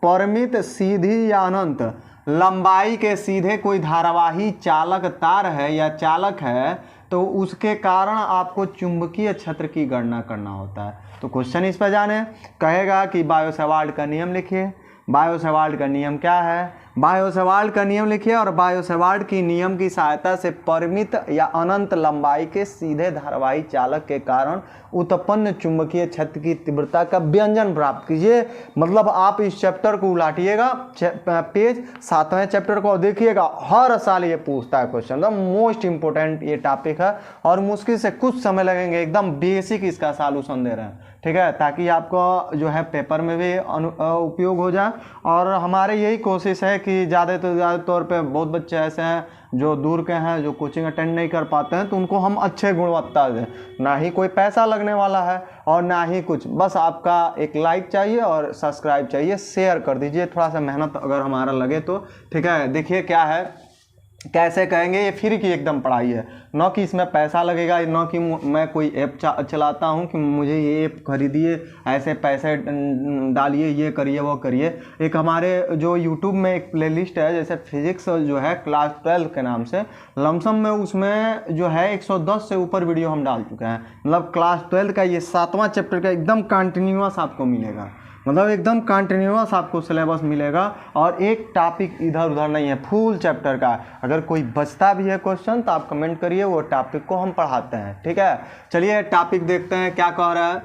परिमित, सीधी या अनंत लंबाई के सीधे कोई धारावाही चालक तार है या चालक है तो उसके कारण आपको चुंबकीय क्षेत्र की गणना करना होता है। तो क्वेश्चन इस पर जाने, कहेगा कि बायो-सेबार्ट का नियम लिखिए। बायो-सेबार्ट का नियम क्या है, बायो-सेबार्ट का नियम लिखिए और बायो-सेबार्ट की नियम की सहायता से परिमित या अनंत लंबाई के सीधे धारावाही चालक के कारण उत्पन्न चुंबकीय क्षेत्र की तीव्रता का व्यंजन प्राप्त कीजिए। मतलब आप इस चैप्टर को उलाटिएगा, पेज 7वें चैप्टर को देखिएगा, हर साल ये पूछता है क्वेश्चन, एकदम मोस्ट इंपोर्टेंट ये टॉपिक है और मुश्किल से कुछ समय लगेंगे, एकदम बेसिक इसका सॉल्यूशन दे रहे हैं, ठीक है, ताकि आपको जो है पेपर में भी उपयोग हो जाए। और हमारे यही कोशिश है कि ज़्यादा तो ज़्यादा तौर पे बहुत बच्चे ऐसे हैं जो दूर के हैं, जो कोचिंग अटेंड नहीं कर पाते हैं, तो उनको हम अच्छे गुणवत्ता दें। ना ही कोई पैसा लगने वाला है और ना ही कुछ, बस आपका एक लाइक चाहिए और सब्सक्राइब चाहिए, शेयर कर दीजिए, थोड़ा सा मेहनत अगर हमारा लगे तो, ठीक है। देखिए क्या है, कैसे कहेंगे, ये फ्री की एकदम पढ़ाई है, न कि इसमें पैसा लगेगा, न कि मैं कोई ऐप चलाता हूँ कि मुझे ये ऐप खरीदिए, ऐसे पैसे डालिए, ये करिए वो करिए। एक हमारे जो यूट्यूब में एक प्लेलिस्ट है, जैसे फिजिक्स जो है क्लास 12 के नाम से, लमसम में उसमें जो है 110 से ऊपर वीडियो हम डाल चुके हैं। मतलब क्लास 12 का ये 7वां चैप्टर का एकदम कंटिन्यूअस आपको मिलेगा, मतलब एकदम कंटिन्यूअस आपको सिलेबस मिलेगा और एक टॉपिक इधर उधर नहीं है, फुल चैप्टर का। अगर कोई बचता भी है क्वेश्चन तो आप कमेंट करिए, वो टॉपिक को हम पढ़ाते हैं, ठीक है। चलिए टॉपिक देखते हैं क्या कह रहा है।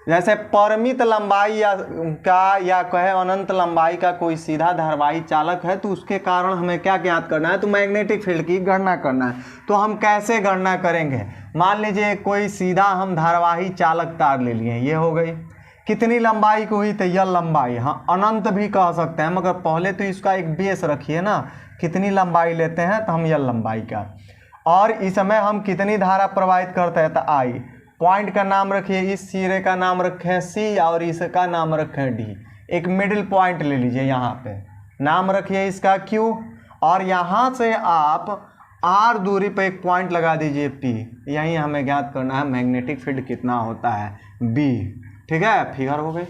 जैसे परिमित लंबाई या कहे अनंत लंबाई का कोई सीधा धारावाही चालक है तो उसके कारण हमें क्या ज्ञात करना है तो मैग्नेटिक फील्ड की गणना करना है। तो हम कैसे गणना करेंगे, मान लीजिए कोई सीधा हम धारावाही चालक तार ले लिए, ये हो गई, कितनी लंबाई को हुई तो यह लंबाई, हाँ अनंत भी कह सकते हैं, मगर पहले तो इसका एक बेस रखिए ना, कितनी लंबाई लेते हैं तो हम यह लंबाई का, और इसमें हम कितनी धारा प्रवाहित करते हैं तो आई, पॉइंट का नाम रखिए, इस सिरे का नाम रखें सी और इसका नाम रखें डी, एक मिडिल पॉइंट ले लीजिए, यहाँ पे नाम रखिए इसका क्यू, और यहाँ से आप आर दूरी पे एक पॉइंट लगा दीजिए पी, यही हमें ज्ञात करना है मैग्नेटिक फील्ड कितना होता है बी, ठीक है। फिगर हो गई।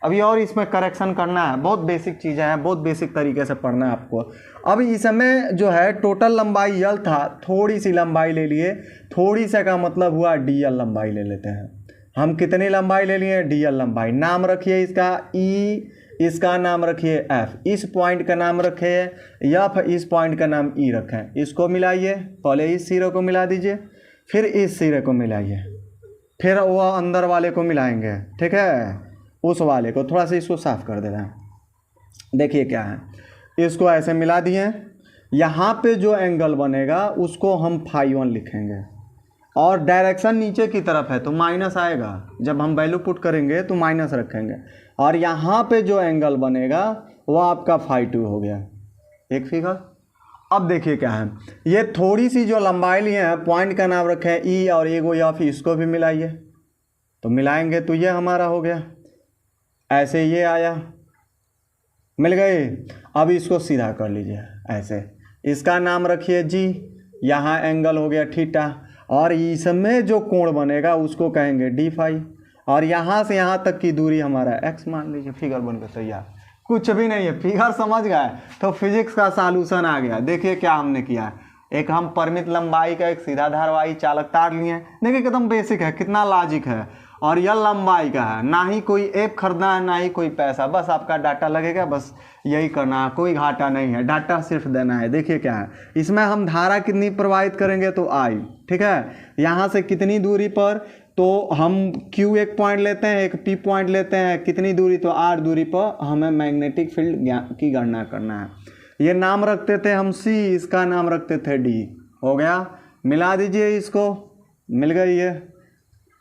अभी और इसमें करेक्शन करना है, बहुत बेसिक चीज़ें हैं, बहुत बेसिक तरीके से पढ़ना है आपको। अब इसमें जो है टोटल लंबाई यल था, थोड़ी सी लंबाई ले लिए, थोड़ी सा का मतलब हुआ डी एल लंबाई ले लेते हैं। हम कितनी लंबाई ले लिए, डी एल लंबाई, नाम रखिए इसका ई, इसका नाम रखिए एफ, इस पॉइंट का नाम रखिए एफ, इस पॉइंट का नाम ई रखें, इसको मिलाइए, पहले इस सिरे को मिला दीजिए, फिर इस सिरे को मिलाइए, फिर वो अंदर वाले को मिलाएंगे, ठीक है, उस वाले को, थोड़ा सा इसको साफ कर दे रहे हैं। देखिए क्या है, इसको ऐसे मिला दिए, यहाँ पे जो एंगल बनेगा उसको हम φ1 लिखेंगे, और डायरेक्शन नीचे की तरफ है तो माइनस आएगा, जब हम वैल्यू पुट करेंगे तो माइनस रखेंगे। और यहाँ पे जो एंगल बनेगा वो आपका φ2 हो गया एक फिगर। अब देखिए क्या है, ये थोड़ी सी जो लंबाई लिए हैं पॉइंट का नाम रखे हैं ई और एगो या फिर इसको भी मिलाइए, तो मिलाएंगे तो ये हमारा हो गया, ऐसे ये आया, मिल गए। अब इसको सीधा कर लीजिए ऐसे, इसका नाम रखिए जी, यहाँ एंगल हो गया थीटा, और इसमें जो कोण बनेगा उसको कहेंगे डी फाई, और यहाँ से यहाँ तक की दूरी हमारा एक्स मान लीजिए। फिगर बनकर तैयार, कुछ भी नहीं है, फिगर समझ गए तो फिजिक्स का सॉल्यूशन आ गया। देखिए क्या हमने किया, एक हम परिमित लंबाई का एक सीधा धारवाही चालक तार लिए, देखिए एकदम बेसिक है, कितना लॉजिक है, और यह लंबाई का है, ना ही कोई ऐप खरीदना है ना ही कोई पैसा, बस आपका डाटा लगेगा, बस यही करना है, कोई घाटा नहीं है, डाटा सिर्फ देना है। देखिए क्या है, इसमें हम धारा कितनी प्रवाहित करेंगे तो आई, ठीक है, यहाँ से कितनी दूरी पर, तो हम Q एक पॉइंट लेते हैं, एक P पॉइंट लेते हैं, कितनी दूरी तो R दूरी पर हमें मैग्नेटिक फील्ड की गणना करना है। ये नाम रखते थे हम C, इसका नाम रखते थे D, हो गया। मिला दीजिए इसको, मिल गई है।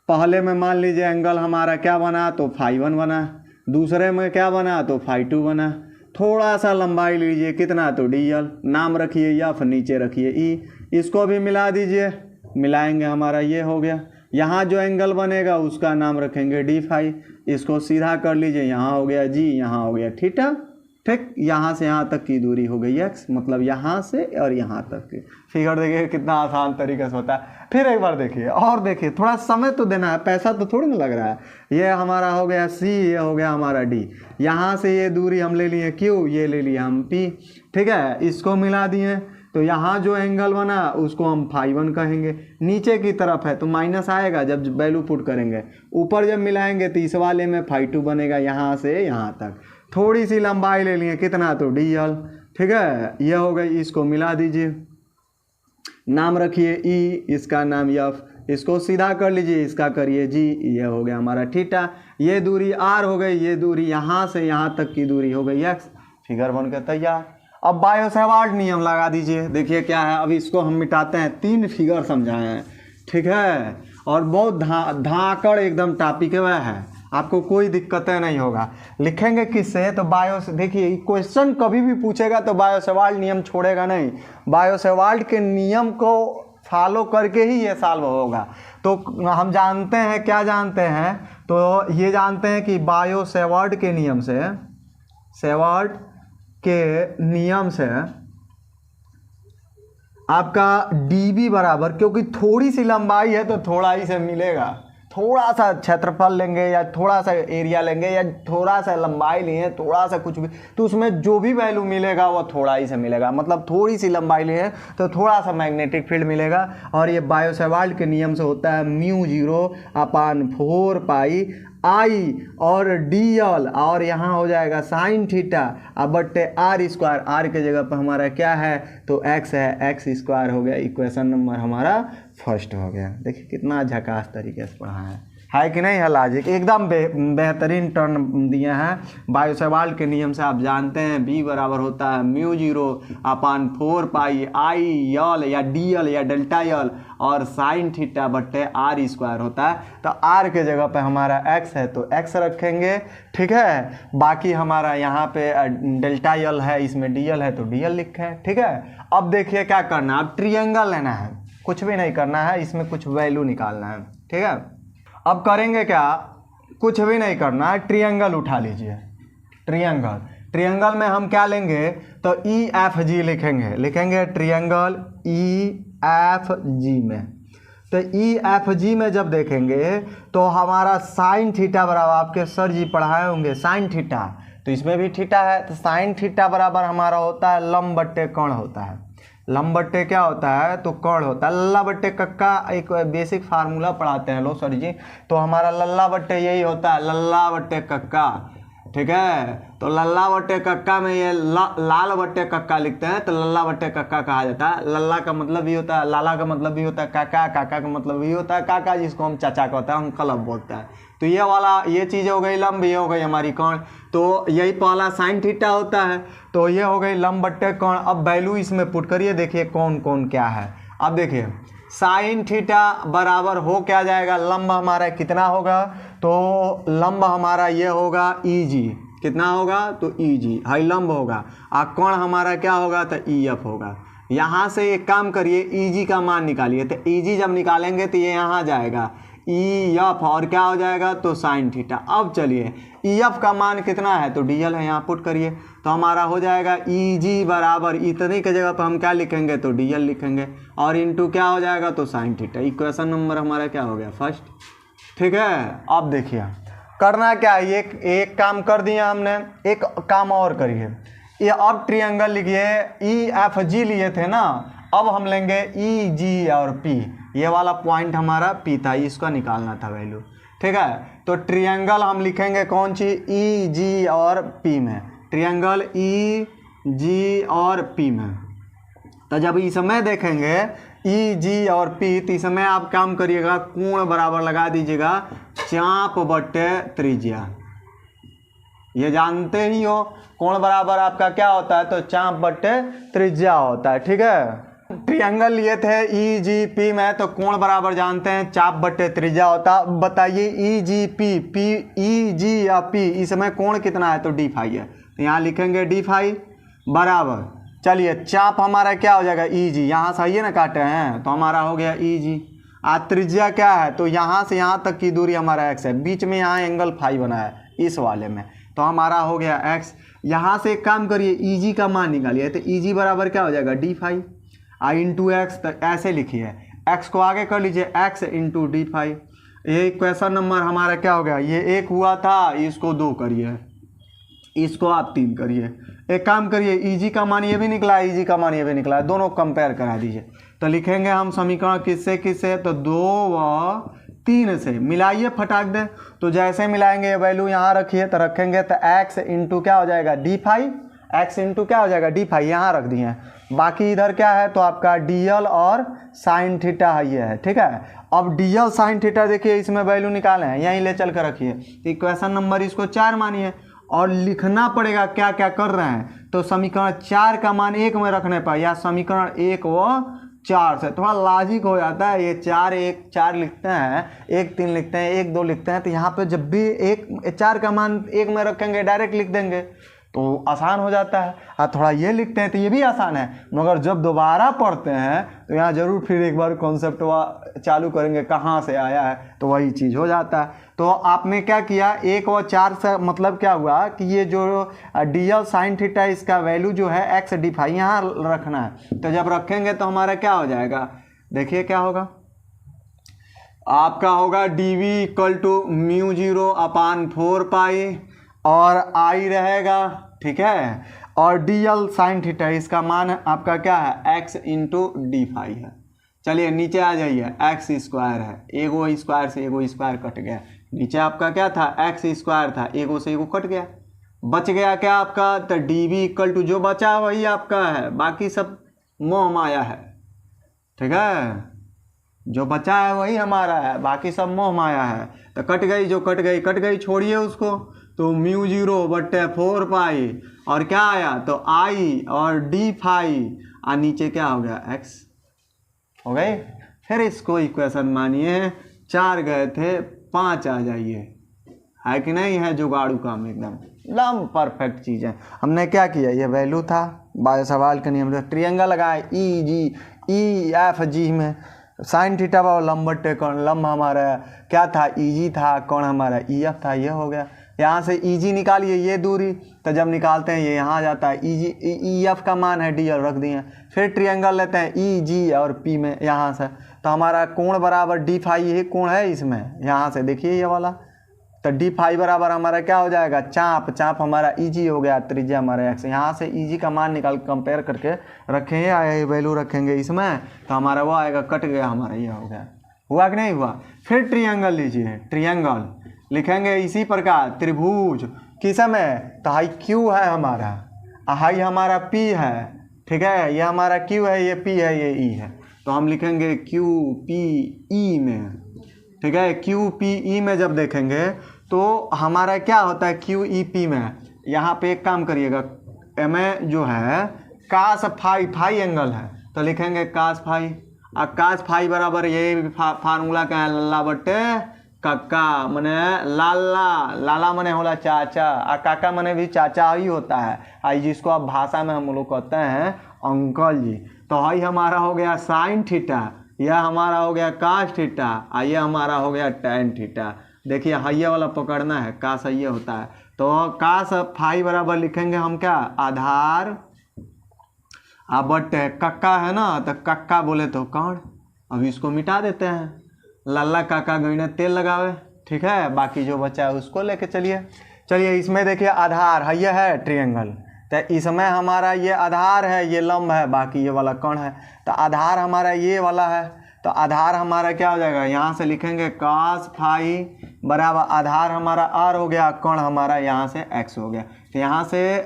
पहले में मान लीजिए एंगल हमारा क्या बना तो φ1 बना, दूसरे में क्या बना तो φ2 बना। थोड़ा सा लंबाई लीजिए, कितना तो dl, नाम रखिए या फिर नीचे रखिए e, इसको भी मिला दीजिए, मिलाएंगे हमारा ये हो गया। यहाँ जो एंगल बनेगा उसका नाम रखेंगे डी फाई, इसको सीधा कर लीजिए, यहाँ हो गया जी, यहाँ हो गया थीटा, ठीक, यहाँ से यहाँ तक की दूरी हो गई एक्स, मतलब यहाँ से और यहाँ तक की। फिगर देखिए कितना आसान तरीके से होता है। फिर एक बार देखिए और देखिए, थोड़ा समय तो देना है, पैसा तो थोड़ी ना लग रहा है। ये हमारा हो गया सी, ये हो गया हमारा डी, यहाँ से ये दूरी हम ले लिए क्यू, ये ले लिया हम पी, ठीक है, इसको मिला दिए तो यहाँ जो एंगल बना उसको हम φ1 कहेंगे। नीचे की तरफ है तो माइनस आएगा जब वैल्यू पुट करेंगे, ऊपर जब मिलाएंगे तो इस वाले में φ2 बनेगा, यहाँ से यहाँ तक। थोड़ी सी लंबाई ले लिए, कितना तो dl, ठीक है, यह हो गई, इसको मिला दीजिए, नाम रखिए e, इसका नाम f, इसको सीधा कर लीजिए, इसका करिए जी, ये हो गया हमारा थीटा, ये दूरी r हो गई, ये दूरी यहाँ से यहाँ तक की दूरी हो गई x। फिगर बनकर तैयार। अब बायो-सेवार्ट नियम लगा दीजिए। देखिए क्या है, अब इसको हम मिटाते हैं, 3 फिगर समझाए हैं, ठीक है, और बहुत धाकड़ एकदम टॉपिक है, आपको कोई दिक्कतें नहीं होगा। लिखेंगे किससे तो देखिए क्वेश्चन कभी भी पूछेगा तो बायो-सेवार्ट नियम छोड़ेगा नहीं, बायो-सेवार्ट के नियम को फॉलो करके ही ये सॉल्व होगा। तो हम जानते हैं, क्या जानते हैं, तो ये जानते हैं कि बायो-सेवार्ट के नियम से, सेवार्ट के नियम से आपका dB बराबर, क्योंकि थोड़ी सी लंबाई है तो थोड़ा ही से मिलेगा, थोड़ा सा क्षेत्रफल लेंगे या थोड़ा सा एरिया लेंगे या थोड़ा सा लंबाई लिए, थोड़ा सा कुछ भी, तो उसमें जो भी वैल्यू मिलेगा वो थोड़ा ही से मिलेगा। मतलब थोड़ी सी लंबाई लिए तो थोड़ा सा मैग्नेटिक फील्ड मिलेगा। और ये बायो-सेवार्ट के नियम से होता है μ0/4 पाई आई और dl, और यहाँ हो जाएगा साइन थीटा अब बट्टे r स्क्वायर, r के जगह पर हमारा क्या है तो x है, x स्क्वायर हो गया। इक्वेशन नंबर हमारा फर्स्ट हो गया। देखिए कितना झकास तरीके से पढ़ा है कि नहीं है, लॉजिक एकदम बेहतरीन टर्न दिए हैं। बायो-सेवार्ट के नियम से आप जानते हैं b बराबर होता है μ0/4 पाई आई यल या dl या डेल्टा यल और साइन थीटा बट्टे r स्क्वायर होता है। तो r के जगह पे हमारा x है तो x रखेंगे, ठीक है। बाकी हमारा यहाँ पे डेल्टा यल है, इसमें dl है तो dl लिखें, ठीक है। अब देखिए क्या करना है, अब ट्रिएंगल लेना है, कुछ भी नहीं करना है, इसमें कुछ वैल्यू निकालना है, ठीक है। अब करेंगे क्या, कुछ भी नहीं करना है, ट्रिएंगल उठा लीजिए। ट्रिएंगल में हम क्या लेंगे तो EFG लिखेंगे ट्रिएंगल EFG में। तो EFG में जब देखेंगे तो हमारा साइन थीटा बराबर, आपके सर जी पढ़ाए होंगे साइन थीटा, तो इसमें भी थीटा है, तो साइन थीटा बराबर हमारा होता है लंब बट्टे कर्ण होता है। लंब बट्टे क्या होता है तो कर्ण होता है। लल्ला बट्टे कक्का एक बेसिक फार्मूला पढ़ाते हैं लो सर जी, तो हमारा लल्ला बट्टे यही होता है, लल्ला बट्टे कक्का, ठीक है। तो लल्ला बट्टे कक्का में ये लाल बट्टे कक्का लिखते हैं तो लल्ला बट्टे कक्का कहा जाता है। लल्ला का मतलब भी होता है, लाला का मतलब भी होता है काका, काका का मतलब भी होता है काका, जिसको हम चाचा कहते हैं, हम कलब बोलते हैं। तो ये वाला ये चीज़ हो गई लंब, ये हो गई हमारी कर्ण, तो यही पहला साइन थीटा होता है। तो ये हो गई लंब बट्टे कर्ण। अब वैल्यू इसमें पुट करिए, देखिए कौन कौन क्या है। अब देखिए साइन थीटा बराबर हो क्या जाएगा, लंब हमारा कितना होगा, तो लंब हमारा ये होगा EG, कितना होगा तो EG हाई लंब होगा, और कोण हमारा क्या होगा तो EF होगा। यहाँ से एक काम करिए EG का मान निकालिए, तो EG जब निकालेंगे तो ये यहाँ जाएगा EF और क्या हो जाएगा तो साइन थीटा। अब चलिए EF का मान कितना है तो DL है, यहाँ पुट करिए तो हमारा हो जाएगा EG बराबर इतने की जगह पर हम क्या लिखेंगे तो DL लिखेंगे और इनटू क्या हो जाएगा तो साइन थीटा। इक्वेशन नंबर हमारा क्या हो गया फर्स्ट, ठीक है। अब देखिए करना क्या है, एक काम कर दिया हमने, एक काम और करिए, ये अब ट्रायंगल लिखिए EFG लिए थे ना, अब हम लेंगे EG और P, ये वाला पॉइंट हमारा P था, इसका निकालना था वैल्यू, ठीक है। तो ट्रायंगल हम लिखेंगे कौन सी EG और P में, ट्रायंगल EG और P में। तो जब इसमें देखेंगे EG और P तो इसमें आप काम करिएगा कोण बराबर लगा दीजिएगा चाप बटे त्रिज्या, ये जानते ही हो कोण बराबर आपका क्या होता है तो चाप बटे त्रिज्या होता है, ठीक है। ट्रायंगल लिए थे EGP में तो कोण बराबर जानते हैं चाप बटे त्रिज्या होता। बताइए EGP EG या P इसमें कोण कितना है तो D फाई है, तो यहाँ लिखेंगे D फाई बराबर, चलिए चाप हमारा क्या हो जाएगा EG, यहाँ सही है ना काटे हैं तो हमारा हो गया EG, त्रिज्या क्या है तो यहाँ से यहाँ तक की दूरी हमारा x है, बीच में यहाँ एंगल फाई बना है इस वाले में, तो हमारा हो गया x। यहाँ से एक काम करिए EG का मान निकालिए, तो EG बराबर क्या हो जाएगा D फाई इंटू एक्स, तो ऐसे लिखिए x को आगे कर लीजिए x इंटू D फाई। ये क्वेश्चन नंबर हमारा क्या हो गया, ये 1 हुआ था, इसको 2 करिए, इसको आप 3 करिए। एक काम करिए EG का मान ये भी निकला है, EG का मान ये भी निकला है, दोनों कंपेयर करा दीजिए। तो लिखेंगे हम समीकरण किससे किससे तो 2 व 3 से, मिलाइए फटाक दे। तो जैसे मिलाएंगे ये वैल्यू यहाँ रखिए तो रखेंगे तो x इंटू क्या हो जाएगा D फाई, x इंटू क्या हो जाएगा D फाई, यहाँ रख दिए। बाकी इधर क्या है तो आपका DL और साइन थीटा है ये है, ठीक है। अब DL साइन थीटा देखिए इसमें वैल्यू निकाले हैं, यहीं ले चल कर रखिए। इक्वेशन नंबर इसको 4 मानिए और लिखना पड़ेगा क्या क्या कर रहे हैं, तो समीकरण 4 का मान 1 में रखने पर या समीकरण 1 व 4 से थोड़ा लॉजिक हो जाता है। ये 4 1 4 लिखते हैं, 1 3 लिखते हैं, 1 2 लिखते हैं, तो यहाँ पे जब भी 4 का मान 1 में रखेंगे डायरेक्ट लिख देंगे तो आसान हो जाता है। और थोड़ा ये लिखते हैं तो ये भी आसान है, मगर जब दोबारा पढ़ते हैं तो यहाँ ज़रूर फिर एक बार कॉन्सेप्ट चालू करेंगे कहाँ से आया है, तो वही चीज़ हो जाता है। तो आपने क्या किया 1 व 4 से मतलब क्या हुआ कि ये जो DL साइन थीटा इसका वैल्यू जो है x D फाई यहाँ रखना है। तो जब रखेंगे तो हमारा क्या हो जाएगा, देखिए क्या होगा आपका होगा dv इक्वल टू μ0 अपान 4 पाई और I रहेगा, ठीक है। और DL साइन थीटा इसका मान आपका क्या है x इंटू D फाई है। चलिए नीचे आ जाइए, x स्क्वायर है, एगो स्क्वायर से एगो स्क्वायर कट गया, नीचे आपका क्या था x स्क्वायर था, एगो से एगो कट गया, बच गया क्या आपका तो dv इक्वल टू जो बचा वही आपका है, बाकी सब मोह माया है, ठीक है। जो बचा है वही हमारा है, बाकी सब मोह माया है। तो कट गई, जो कट गई छोड़िए उसको, तो μ0 बट्टे 4 पाई और क्या आया तो I और D फाई और नीचे क्या हो गया x हो गए। फिर इसको इक्वेशन मानिए 4 गए थे 5 आ जाइए, है कि नहीं है जुगाड़ू काम एकदम परफेक्ट चीज़ है। हमने क्या किया ये वैल्यू था सवाल के नियम से ट्रायंगल लगाए EFG में साइन थीटा और लंब बट्टे कोण, लंब हमारा क्या था EG था, कोण हमारा EF था, ये हो गया। यहाँ से EG निकालिए ये दूरी, तो जब निकालते हैं ये यहाँ आ जाता है EF का मान है DL रख दिए। फिर ट्रायंगल लेते हैं EG और P में यहाँ से, तो हमारा कोण बराबर D फाई, ये कोण है इसमें, यहाँ से देखिए ये वाला, तो D फाई बराबर हमारा क्या हो जाएगा चाप हमारा EG हो गया, त्रिज्या हमारा x। यहाँ से EG का मान निकाल कंपेयर करके रखेंगे, आया वैल्यू रखेंगे इसमें, तो हमारा वो आएगा, कट गया हमारा, ये हो गया। हुआ कि नहीं हुआ। फिर ट्रायंगल लीजिए, ट्रायंगल लिखेंगे इसी प्रकार, त्रिभुज किस में तो हाई Q है हमारा, हाई हमारा P है, ठीक है, ये हमारा Q है, ये P है, ये E है, तो हम लिखेंगे QPE में, ठीक है। QPE में जब देखेंगे तो हमारा क्या होता है QEP में, यहाँ पे एक काम करिएगा, में जो है कास फाई एंगल है, तो लिखेंगे कास फाई काश फाई बराबर ये फार्मूला क्या है, लल्ला बट्टे काका मने लाला, लाला मने होला चाचा, और काका मने भी चाचा ही होता है, आई जिसको अब भाषा में हम लोग कहते हैं अंकल जी। तो हाई हमारा हो गया साइन थीटा, यह हमारा हो गया कास थीटा, और यह हमारा हो गया टैन थीटा। देखिए हाइया वाला पकड़ना है, कास ये होता है। तो कास फाई बराबर लिखेंगे हम क्या, आधार बट्टे कक्का है ना, तो कक्का बोले तो कौन, अभी इसको मिटा देते हैं, लल्ला काका गईने तेल लगावे, ठीक है। बाकी जो बचा है उसको लेके चलिए इसमें देखिए आधार है, ये है ट्रायंगल, तो इसमें हमारा ये आधार है, ये लंब है, बाकी ये वाला कण है। तो आधार हमारा ये वाला है, तो आधार हमारा क्या हो जाएगा, यहाँ से लिखेंगे cos फाई बराबर आधार हमारा r हो गया, कण हमारा यहाँ से x हो गया। तो यहाँ से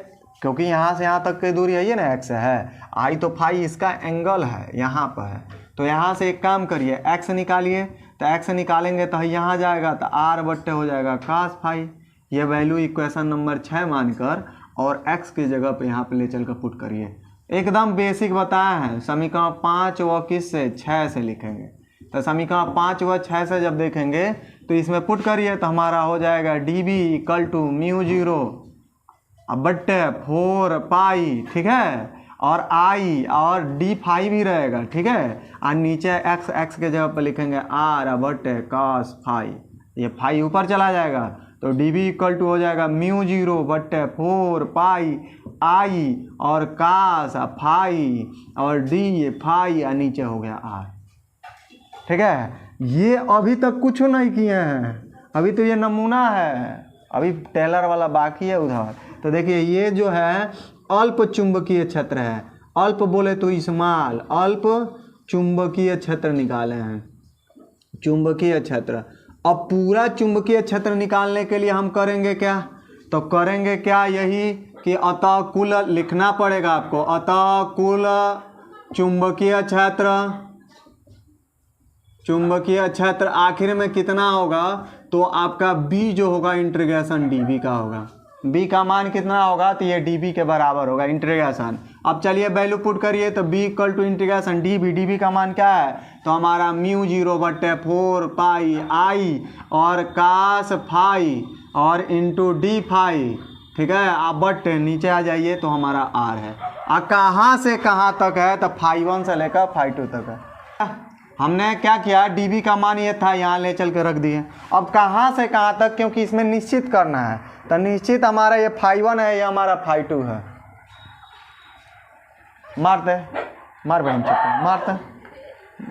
क्योंकि यहाँ से यहाँ तक की दूरी है ये ना x है, आई तो फाई इसका एंगल है, यहाँ पर है। तो यहाँ से एक काम करिए x निकालिए, तो x निकालेंगे तो यहाँ जाएगा, तो r बट्टे हो जाएगा cos फाई। ये वैल्यू इक्वेशन नंबर 6 मानकर और x की जगह पे यहाँ पे ले चल कर पुट करिए। एकदम बेसिक बताया है, समीकरण 5 व किस से 6 से लिखेंगे। तो समीकरण 5 व 6 से जब देखेंगे तो इसमें पुट करिए तो हमारा हो जाएगा dB इक्वल टू μ0 बट्टे 4 पाई, ठीक है, और आई और डी फाई भी रहेगा, ठीक है, और नीचे x के जगह पर लिखेंगे r बट्टे cos फाई, ये फाई ऊपर चला जाएगा, तो dB इक्वल टू हो जाएगा μ0 बट्टे 4 पाई आई और कास फाई और डी ये फाई और नीचे हो गया r, ठीक है। ये अभी तक कुछ नहीं किए हैं, अभी तो ये नमूना है, अभी टेलर वाला बाकी है उधर। तो देखिए ये जो है अल्प चुंबकीय क्षेत्र है, अल्प बोले तो स्मॉल, अल्प चुंबकीय क्षेत्र निकाले हैं, चुंबकीय क्षेत्र। अब पूरा चुंबकीय क्षेत्र निकालने के लिए हम करेंगे क्या, तो करेंगे क्या यही कि अतः कुल लिखना पड़ेगा आपको, अतः कुल चुंबकीय क्षेत्र, चुंबकीय क्षेत्र आखिर में कितना होगा, तो आपका b जो होगा इंटीग्रेशन dv का होगा, b का मान कितना होगा, तो ये dv के बराबर होगा इंटीग्रेशन। अब चलिए वैल्यू पुट करिए, तो b equal to integration dv, dv का मान क्या है, तो हमारा μ0 बट्टे 4 पाई आई और कास फाई और इंटू डी फाई, ठीक है। आप बट्टे नीचे आ जाइए तो हमारा r है, और कहाँ से कहाँ तक है, तो फाई 1 से लेकर फाई 2 तक है। हमने क्या किया, dB का मान ये था, यहाँ ले चल के रख दिए। अब कहाँ से कहाँ तक, क्योंकि इसमें निश्चित करना है, तो निश्चित हमारा ये फाई 1 है, ये हमारा फाई 2 है। मारते मार बहन चुप मारते,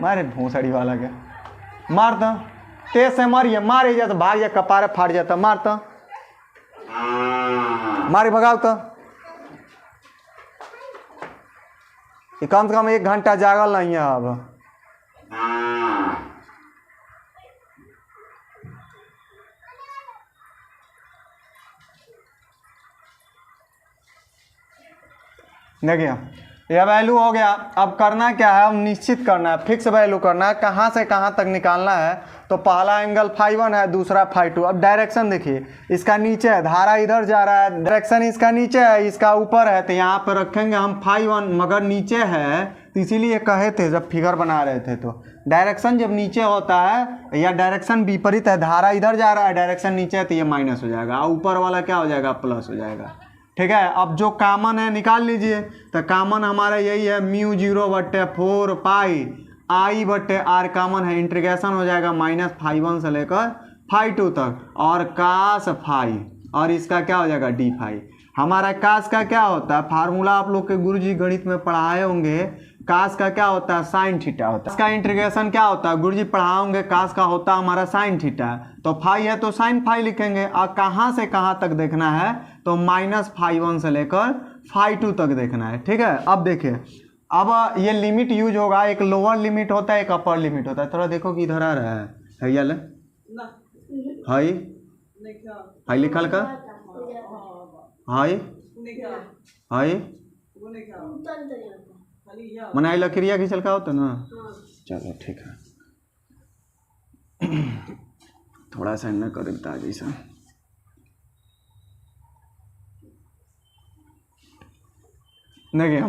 मारे भूसड़ी वाला के मारता, तेज से मारिए, मारे जाता भाग जा, कपारे फाट जाता, मारता मारे भगाओ। तो ये कम से कम 1 घंटा जागल नहीं है अब। देखिए यह वैल्यू हो गया। अब करना क्या है, हम निश्चित करना है, फिक्स वैल्यू करना है, कहाँ से कहाँ तक निकालना है। तो पहला एंगल फाई 1 है, दूसरा फाई 2। अब डायरेक्शन देखिए, इसका नीचे है, धारा इधर जा रहा है, डायरेक्शन इसका नीचे है, इसका ऊपर है, तो यहाँ पर रखेंगे हम फाई 1, मगर नीचे है, तो इसीलिए कहे थे जब फिगर बना रहे थे, तो डायरेक्शन जब नीचे होता है या डायरेक्शन विपरीत है, धारा इधर जा रहा है, डायरेक्शन नीचे है, तो ये माइनस हो जाएगा, ऊपर वाला क्या हो जाएगा, प्लस हो जाएगा, ठीक है। अब जो कामन है निकाल लीजिए, तो कामन हमारा यही है μ0 बट्टे 4 पाई आई बट्टे आर कामन है, इंटीग्रेशन हो जाएगा माइनस फाई 1 से लेकर फाई 2 तक, और कास फाई, और इसका क्या हो जाएगा डी फाई। हमारा कास का क्या होता है, फार्मूला आप लोग के गुरुजी गणित में पढ़ाए होंगे, कास का क्या होता है, साइन थीटा होता है। इसका इंटीग्रेशन क्या होता है, गुरुजी पढ़ाओगे, कास का होता है हमारा साइन थीटा, तो फाई है तो साइन फाई लिखेंगे। और कहाँ से कहाँ तक देखना है, तो माइनस फाई 1 से लेकर फाई 2 तक देखना है, ठीक है। अब देखिए, अब ये लिमिट यूज होगा, एक लोअर लिमिट होता है, एक अपर लिमिट होता है। थोड़ा देखो कि इधर आ रहा है ये हाई हाई लिखल का हाई हाई मने आई लकड़िया खींचल का होता ना, चलो ठीक है। थोड़ा सा न कर देता जैसा, देखिए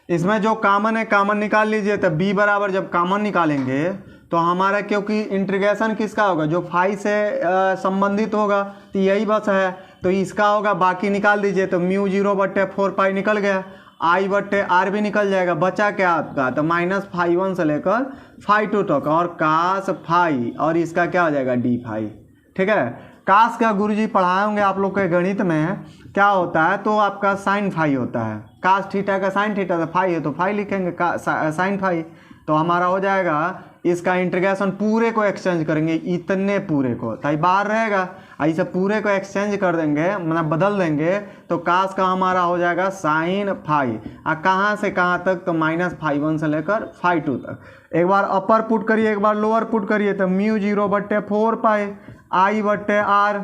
इसमें जो कॉमन है कॉमन निकाल लीजिए। तो b बराबर जब कॉमन निकालेंगे तो हमारा, क्योंकि इंटीग्रेशन किसका होगा, जो फाई से संबंधित होगा, तो यही बस है, तो इसका होगा, बाकी निकाल दीजिए। तो म्यू 0/4 निकल गया, I/r भी निकल जाएगा। बचा क्या आपका, तो -φ1 से लेकर φ2 तक, और कास फाई, और इसका क्या हो जाएगा d फाई। ठीक है, कास का गुरुजी पढ़ाए होंगे आप लोग के गणित में क्या होता है, तो आपका साइन फाई होता है। कास थीटा का साइन थीटा, तो फाई है तो फाई लिखेंगे, साइन फाई। तो हमारा हो जाएगा, इसका इंटीग्रेशन पूरे को एक्सचेंज करेंगे, इतने पूरे को, तो बाहर रहेगा, ऐसे पूरे को एक्सचेंज कर देंगे, मतलब बदल देंगे, तो कास का हमारा हो जाएगा साइन फाई। कहाँ से कहाँ तक, तो -φ1 से लेकर φ2 तक। एक बार अपर पुट करिए, एक बार लोअर पुट करिए, तो म्यू 0/4 I/r।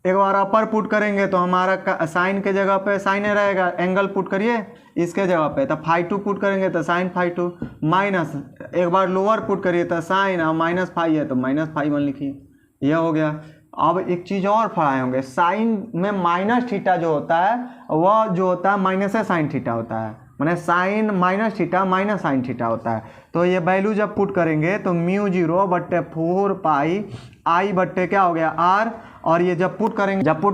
एक बार अपर पुट करेंगे तो हमारा साइन के जगह पे साइन रहेगा, एंगल पुट करिए इसके जगह पे, तो φ2 पुट करेंगे तो साइन φ2 माइनस, एक बार लोअर पुट करिए तो साइन, और माइनस फाई है तो -φ1 लिखिए, यह हो गया। अब एक चीज़ और पढ़ाए होंगे, साइन में माइनस थीटा जो होता है वह जो होता है माइनस साइन थीटा होता है, मैंने sine minus theta minus sine theta होता है। तो ये वैल्यू जब पुट करेंगे तो म्यू 0/4 I/ क्या हो गया r, और ये जब पुट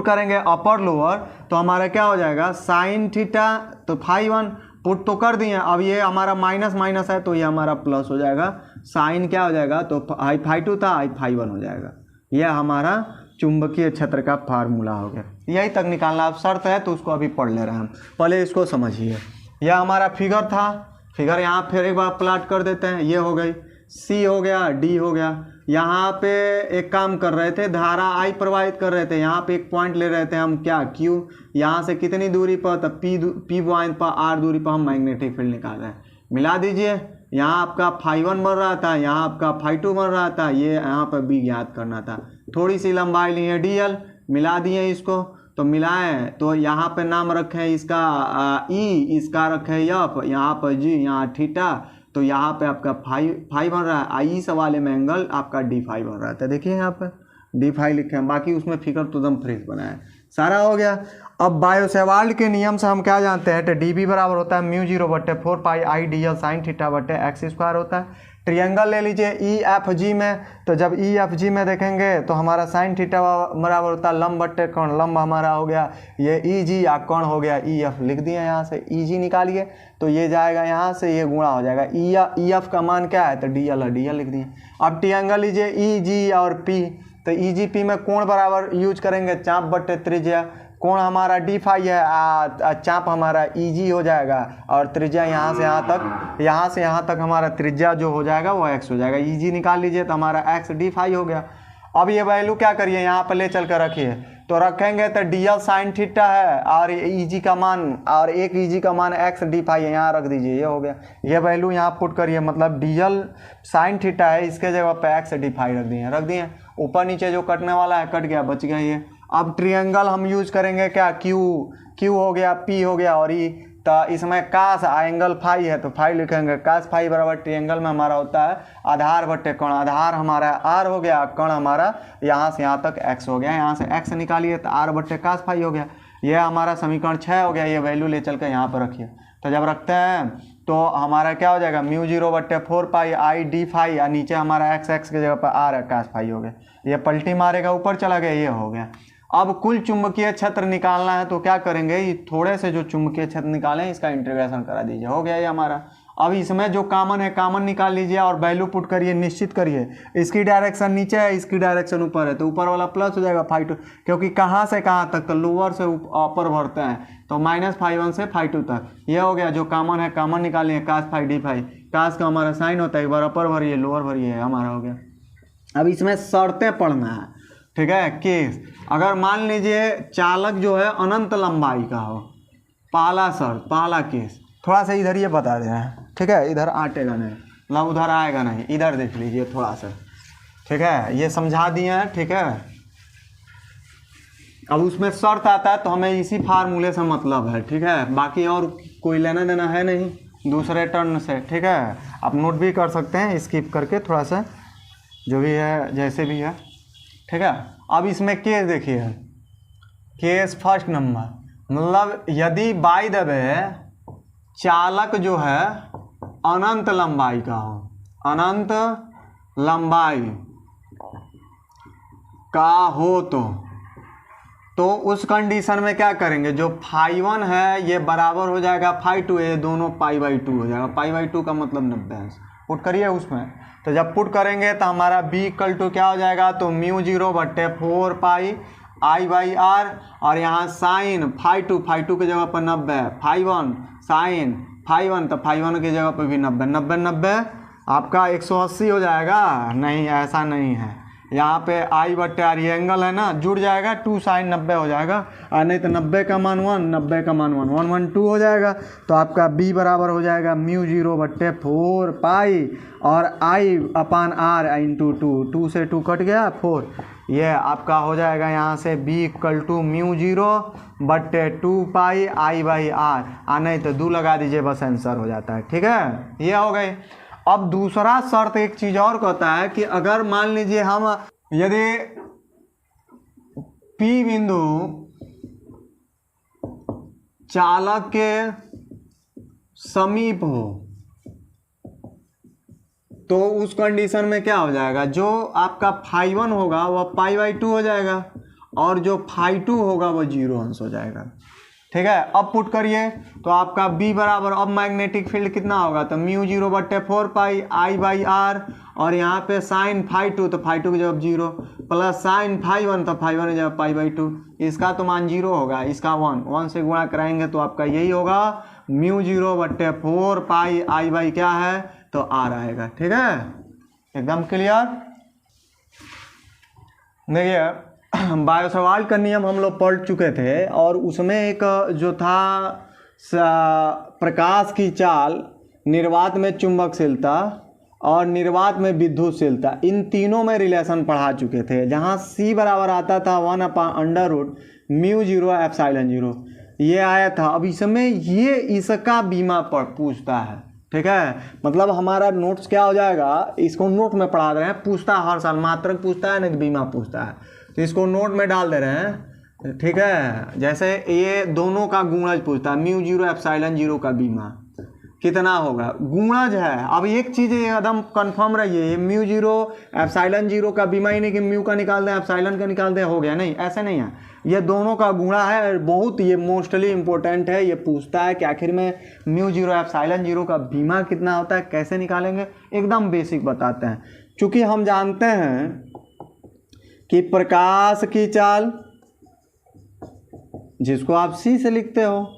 करेंगे अपर लोअर, तो हमारा क्या हो जाएगा, साइन थीटा तो φ1 पुट तो कर दिए, अब ये हमारा माइनस माइनस है तो ये हमारा प्लस हो जाएगा, साइन क्या हो जाएगा, तो φ2 था φ1 हो जाएगा। यह हमारा चुंबकीय क्षेत्र का फार्मूला हो गया। यही तक निकालना, आप शर्त है तो उसको अभी पढ़ ले रहे हैं हम, पहले इसको समझिए। यह हमारा फिगर था, फिगर यहाँ फिर एक बार प्लाट कर देते हैं। ये हो गई, सी हो गया, डी हो गया। यहाँ पे एक काम कर रहे थे, धारा आई प्रवाहित कर रहे थे, यहाँ पे एक पॉइंट ले रहे थे हम, क्या, क्यू। यहाँ से कितनी दूरी पर, तो पी पॉइंट पर आर दूरी पर हम मैग्नेटिक फील्ड निकाल रहे हैं। मिला दीजिए, यहाँ आपका φ1 बन रहा था, यहाँ आपका φ2 बन रहा था, ये यहाँ पर बी ज्ञात करना था। थोड़ी सी लंबाई ली है dl, मिला दिए इसको, तो मिलाएं तो यहाँ पे नाम रखें इसका ई, इसका रखें एफ, यहाँ पर जी, यहाँ थीटा, तो यहाँ पे आपका फाई बन रहा है, आई से वाले में एंगल आपका डी फाई बन रहा है। तो देखिए यहाँ पे डी फाई लिखे हैं, बाकी उसमें फिगर तो एकदम फ्रेश बना है, सारा हो गया। अब बायोसेवाल्ड के नियम से हम क्या जानते हैं, तो डी बी बराबर होता है म्यू 0/4 I dl साइन थीटा/x² होता है। ट्रिएंगल ले लीजिए ई एफ जी में, तो जब ई एफ जी में देखेंगे तो हमारा साइन थीटा बराबर होता है लंब/कोण, लंब हमारा हो गया ये ई जी, या कोण हो गया ई एफ, लिख दिए यहाँ से ई जी निकालिए, तो ये जाएगा यहाँ से, ये गुणा हो जाएगा, ई एफ का मान क्या है, तो डी एल लिख दिए। अब ट्रिएंगल लीजिए ई जी और पी, तो ई जी पी में कोण बराबर यूज करेंगे चाप/त्रिज्या, कोण हमारा डी फाई है, चाप हमारा ई जी हो जाएगा, और त्रिज्या यहाँ से यहाँ तक हमारा त्रिज्या जो हो जाएगा वो एक्स हो जाएगा। ई जी निकाल लीजिए तो हमारा एक्स डी फाई हो गया। अब ये वैल्यू क्या करिए, यहाँ पर ले चल कर रखिए, तो रखेंगे तो डी एल साइन थीटा है, और ई जी का मान, और एक ई जी का मान एक्स डी फाई है, यहाँ रख दीजिए, ये हो गया। ये वैल्यू यहाँ पुट करिए, मतलब डी एल साइन थीटा है, इसके जगह पे एक्स डी फाई रख दिए, ऊपर नीचे जो कटने वाला है कट गया, बच गया ये। अब ट्रिएंगल हम यूज करेंगे क्या, क्यू हो गया, पी हो गया और ई, तो इसमें कास एंगल फाई है तो फाई लिखेंगे, कास फाई बराबर ट्रिएंगल में हमारा होता है आधार/कोण, आधार हमारा आर हो गया, कोण हमारा यहाँ से यहाँ तक एक्स हो गया, यहाँ से एक्स निकालिए तो r/कास फाई हो गया। यह हमारा समीकरण 6 हो गया। ये वैल्यू ले चल कर यहाँ पर रखिए, तो जब रखते हैं तो हमारा क्या हो जाएगा, म्यू 0/4 I डी फाई, और नीचे हमारा एक्स के जगह पर आर है, कास फाई हो गया। ये पलटी मारेगा, ऊपर चला गया, ये हो गया। अब कुल चुंबकीय क्षेत्र निकालना है, तो क्या करेंगे, ये थोड़े से जो चुंबकीय क्षेत्र निकालें इसका इंटीग्रेशन करा दीजिए, हो गया ये हमारा। अब इसमें जो कॉमन है कॉमन निकाल लीजिए और वैल्यू पुट करिए, निश्चित करिए, इसकी डायरेक्शन नीचे है, इसकी डायरेक्शन ऊपर है, तो ऊपर वाला प्लस हो जाएगा φ2, क्योंकि कहाँ से कहाँ तक, तो लोअर से अपर भरते हैं, तो -φ1 से φ2 तक। ये हो गया, जो कॉमन है कॉमन निकालिए, कास फाई डी फाई, कास का हमारा साइन होता है, एक बार अपर भरिए लोअर भरिए, हमारा हो गया। अब इसमें शर्तें पढ़ना है, ठीक है। केस, अगर मान लीजिए चालक जो है अनंत लंबाई का हो, पहला शर्त, पहला केस, थोड़ा सा इधर ये बता दे रहे हैं, ठीक है, इधर आटेगा नहीं, मतलब उधर आएगा नहीं, इधर देख लीजिए थोड़ा सा, ठीक है, ये समझा दिए हैं, ठीक है। अब उसमें शर्त आता है तो हमें इसी फार्मूले से मतलब है, ठीक है, बाकी और कोई लेना देना है नहीं दूसरे टर्न से, ठीक है। आप नोट भी कर सकते हैं स्किप करके, थोड़ा सा जो भी है जैसे भी है, ठीक है। अब इसमें केस देखिए, केस फर्स्ट नंबर, मतलब यदि बाय द वे चालक जो है अनंत लंबाई का हो, अनंत लंबाई का हो तो उस कंडीशन में क्या करेंगे, जो φ1 है ये बराबर हो जाएगा φ2, ये दोनों π/2 हो जाएगा। π/2 का मतलब 90 पुट करिए उसमें। तो जब पुट करेंगे तो हमारा b इक्वल टू क्या हो जाएगा, तो μ0/4 पाई I/r, और यहाँ साइन φ2 की जगह पर 90, φ1 साइन φ1 तो φ1 की जगह पर भी 90 आपका 180 हो जाएगा। नहीं, ऐसा नहीं है, यहाँ पे I/r ये एंगल है ना, जुड़ जाएगा, 2 साइन 90 हो जाएगा, और नहीं तो 90 का मान 1, 90 का मान 1, 112 हो जाएगा। तो आपका b बराबर हो जाएगा μ0/4 पाई और I/r इंटू 2 से 2 कट गया 4, ये आपका हो जाएगा यहाँ से b equal to μ0/2 pi I/r, नहीं तो 2 लगा दीजिए, बस आंसर हो जाता है। ठीक है, ये हो गई। अब दूसरा शर्त एक चीज और कहता है कि अगर मान लीजिए हम यदि P बिंदु चालक के समीप हो तो उस कंडीशन में क्या हो जाएगा, जो आपका φ1 होगा वह π/2 हो जाएगा और जो φ2 होगा वह 0 अंश हो जाएगा। ठीक है, अब पुट करिए तो आपका b बराबर, अब मैग्नेटिक फील्ड कितना होगा, तो μ0/4 पाई I/r, और यहाँ पे साइन φ2 तो φ2 की जगह 0 प्लस साइन φ1 तो φ1 की जगह π/2, इसका तो मान 0 होगा, इसका 1 से गुणा कराएंगे तो आपका यही होगा μ0/4 पाई I/ क्या है, तो r आएगा। ठीक है, एकदम क्लियर। देखिए बायोसवाल का नियम हम लोग पढ़ चुके थे, और उसमें एक जो था प्रकाश की चाल, निर्वात में चुंबकशीलता और निर्वात में विद्युतशीलता, इन तीनों में रिलेशन पढ़ा चुके थे, जहाँ c बराबर आता था 1/√μ0 ε0, ये आया था। अब इसमें ये इसका बीमा पूछता है। ठीक है, मतलब हमारा नोट्स क्या हो जाएगा, इसको नोट में पढ़ा दे रहे हैं, पूछता है हर साल, मात्रक पूछता है, नहीं बीमा पूछता है, तो इसको नोट में डाल दे रहे हैं। ठीक है, जैसे ये दोनों का गुणज पूछता है, μ0 ε0 का बीमा कितना होगा, गुणज है। अब एक चीज़ एकदम कंफर्म रहिए, ये μ0 ε0 का बीमा ही नहीं कि म्यू का निकाल दें एप्सिलॉन का निकाल दें हो गया, नहीं, ऐसे नहीं है, ये दोनों का गुणा है। बहुत ये मोस्टली इम्पोर्टेंट है, ये पूछता है कि आखिर में μ0 ε0 का बीमा कितना होता है, कैसे निकालेंगे, एकदम बेसिक बताते हैं। क्योंकि हम जानते हैं कि प्रकाश की चाल, जिसको आप C से लिखते हो,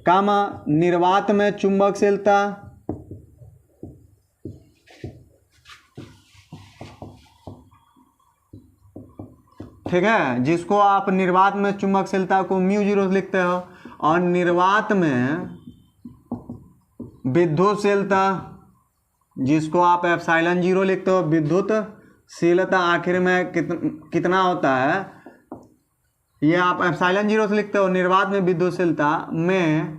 कामा निर्वात में चुंबकशीलता, ठीक है, जिसको आप निर्वात में चुंबकशीलता को μ0 लिखते हो, और निर्वात में विद्युतशीलता जिसको आप ε0 लिखते हो, विद्युतशीलता आखिर में कितना होता है, ये आप ε0 से लिखते हो, निर्वात में विद्युतशीलता में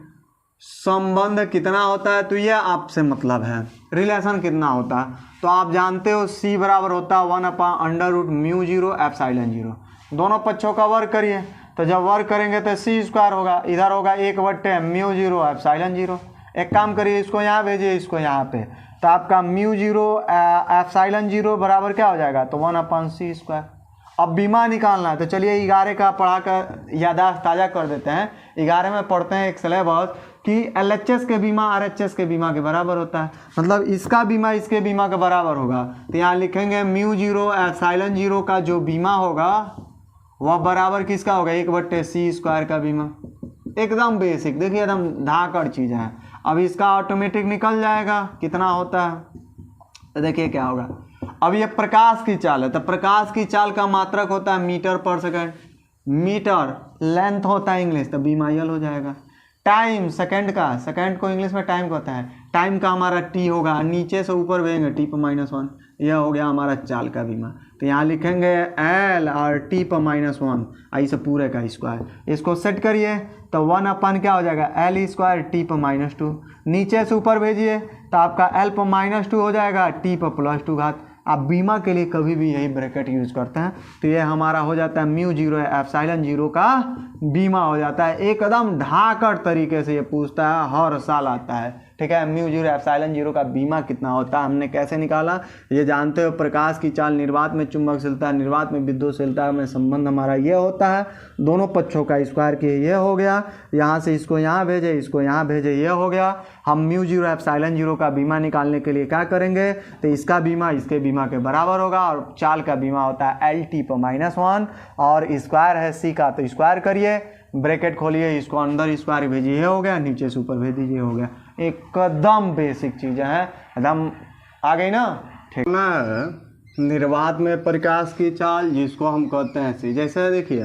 संबंध कितना होता है, तो ये आपसे मतलब है, रिलेशन कितना होता है। तो आप जानते हो C बराबर होता है 1/√μ0 ε0, दोनों पक्षों का वर्ग करिए, तो जब वर्ग करेंगे तो c² होगा, इधर होगा 1/μ0 ε0। एक काम करिए, इसको यहाँ भेजिए, इसको यहाँ पे, तो आपका μ0 ε0 बराबर क्या हो जाएगा, तो 1/c²। अब बीमा निकालना है, तो चलिए 11 का पढ़ा कर याददाश्त ताज़ा कर देते हैं। 11 में पढ़ते हैं एक सिलेबस कि LHS के बीमा RHS के बीमा के बराबर होता है, मतलब इसका बीमा इसके बीमा के बराबर होगा। तो यहाँ लिखेंगे μ0 ε0 का जो बीमा होगा वह बराबर किसका होगा, 1/c² का बीमा। एकदम बेसिक, देखिए एकदम धाकड़ चीज़ है। अब इसका ऑटोमेटिक निकल जाएगा कितना होता है, तो देखिए क्या होगा। अब ये प्रकाश की चाल है, तो प्रकाश की चाल का मात्रक होता है मीटर/सेकंड, मीटर लेंथ होता है इंग्लिश, तो बीमाइल हो जाएगा। टाइम सेकंड का, सेकंड को इंग्लिश में टाइम कहता है, टाइम का हमारा टी होगा, नीचे से ऊपर भेजेंगे t/-1, यह हो गया हमारा चाल का बीमा। तो यहाँ लिखेंगे L और t/-1, ऐसे पूरे का स्क्वायर, इसको सेट करिए तो 1/, क्या हो जाएगा, L² t/-2, नीचे से ऊपर भेजिए तो आपका L/-2 हो जाएगा t/+2 घात। आप बीमा के लिए कभी भी यही ब्रैकेट यूज़ करते हैं। तो ये हमारा हो जाता है म्यू जीरो एप्सिलॉन जीरो का बीमा हो जाता है। एकदम ढाकर तरीके से ये पूछता है, हर साल आता है। ठीक है, म्यू जीरो एप्सिलॉन जीरो का बीमा कितना होता है, हमने कैसे निकाला ये जानते हो। प्रकाश की चाल, निर्वात में चुंबकशीलता, निर्वात में विद्युतशीलता में संबंध हमारा ये होता है। दोनों पक्षों का स्क्वायर किए, ये हो गया। यहाँ से इसको यहाँ भेजे, इसको यहाँ भेजे, ये हो गया। हम म्यू जीरो एप्सिलॉन जीरो का बीमा निकालने के लिए क्या करेंगे, तो इसका बीमा इसके बीमा के बराबर होगा। और चाल का बीमा होता है LT/-1 और स्क्वायर है C का, तो स्क्वायर करिए, ब्रैकेट खोलिए, इसको अंदर स्क्वायर भेजिए, हो गया, नीचे से ऊपर भेज दीजिए, हो गया। एकदम बेसिक चीज़ें हैं, एकदम आ गई ना। ठीक ना। निर्वात में प्रकाश की चाल जिसको हम कहते हैं C, जैसे देखिए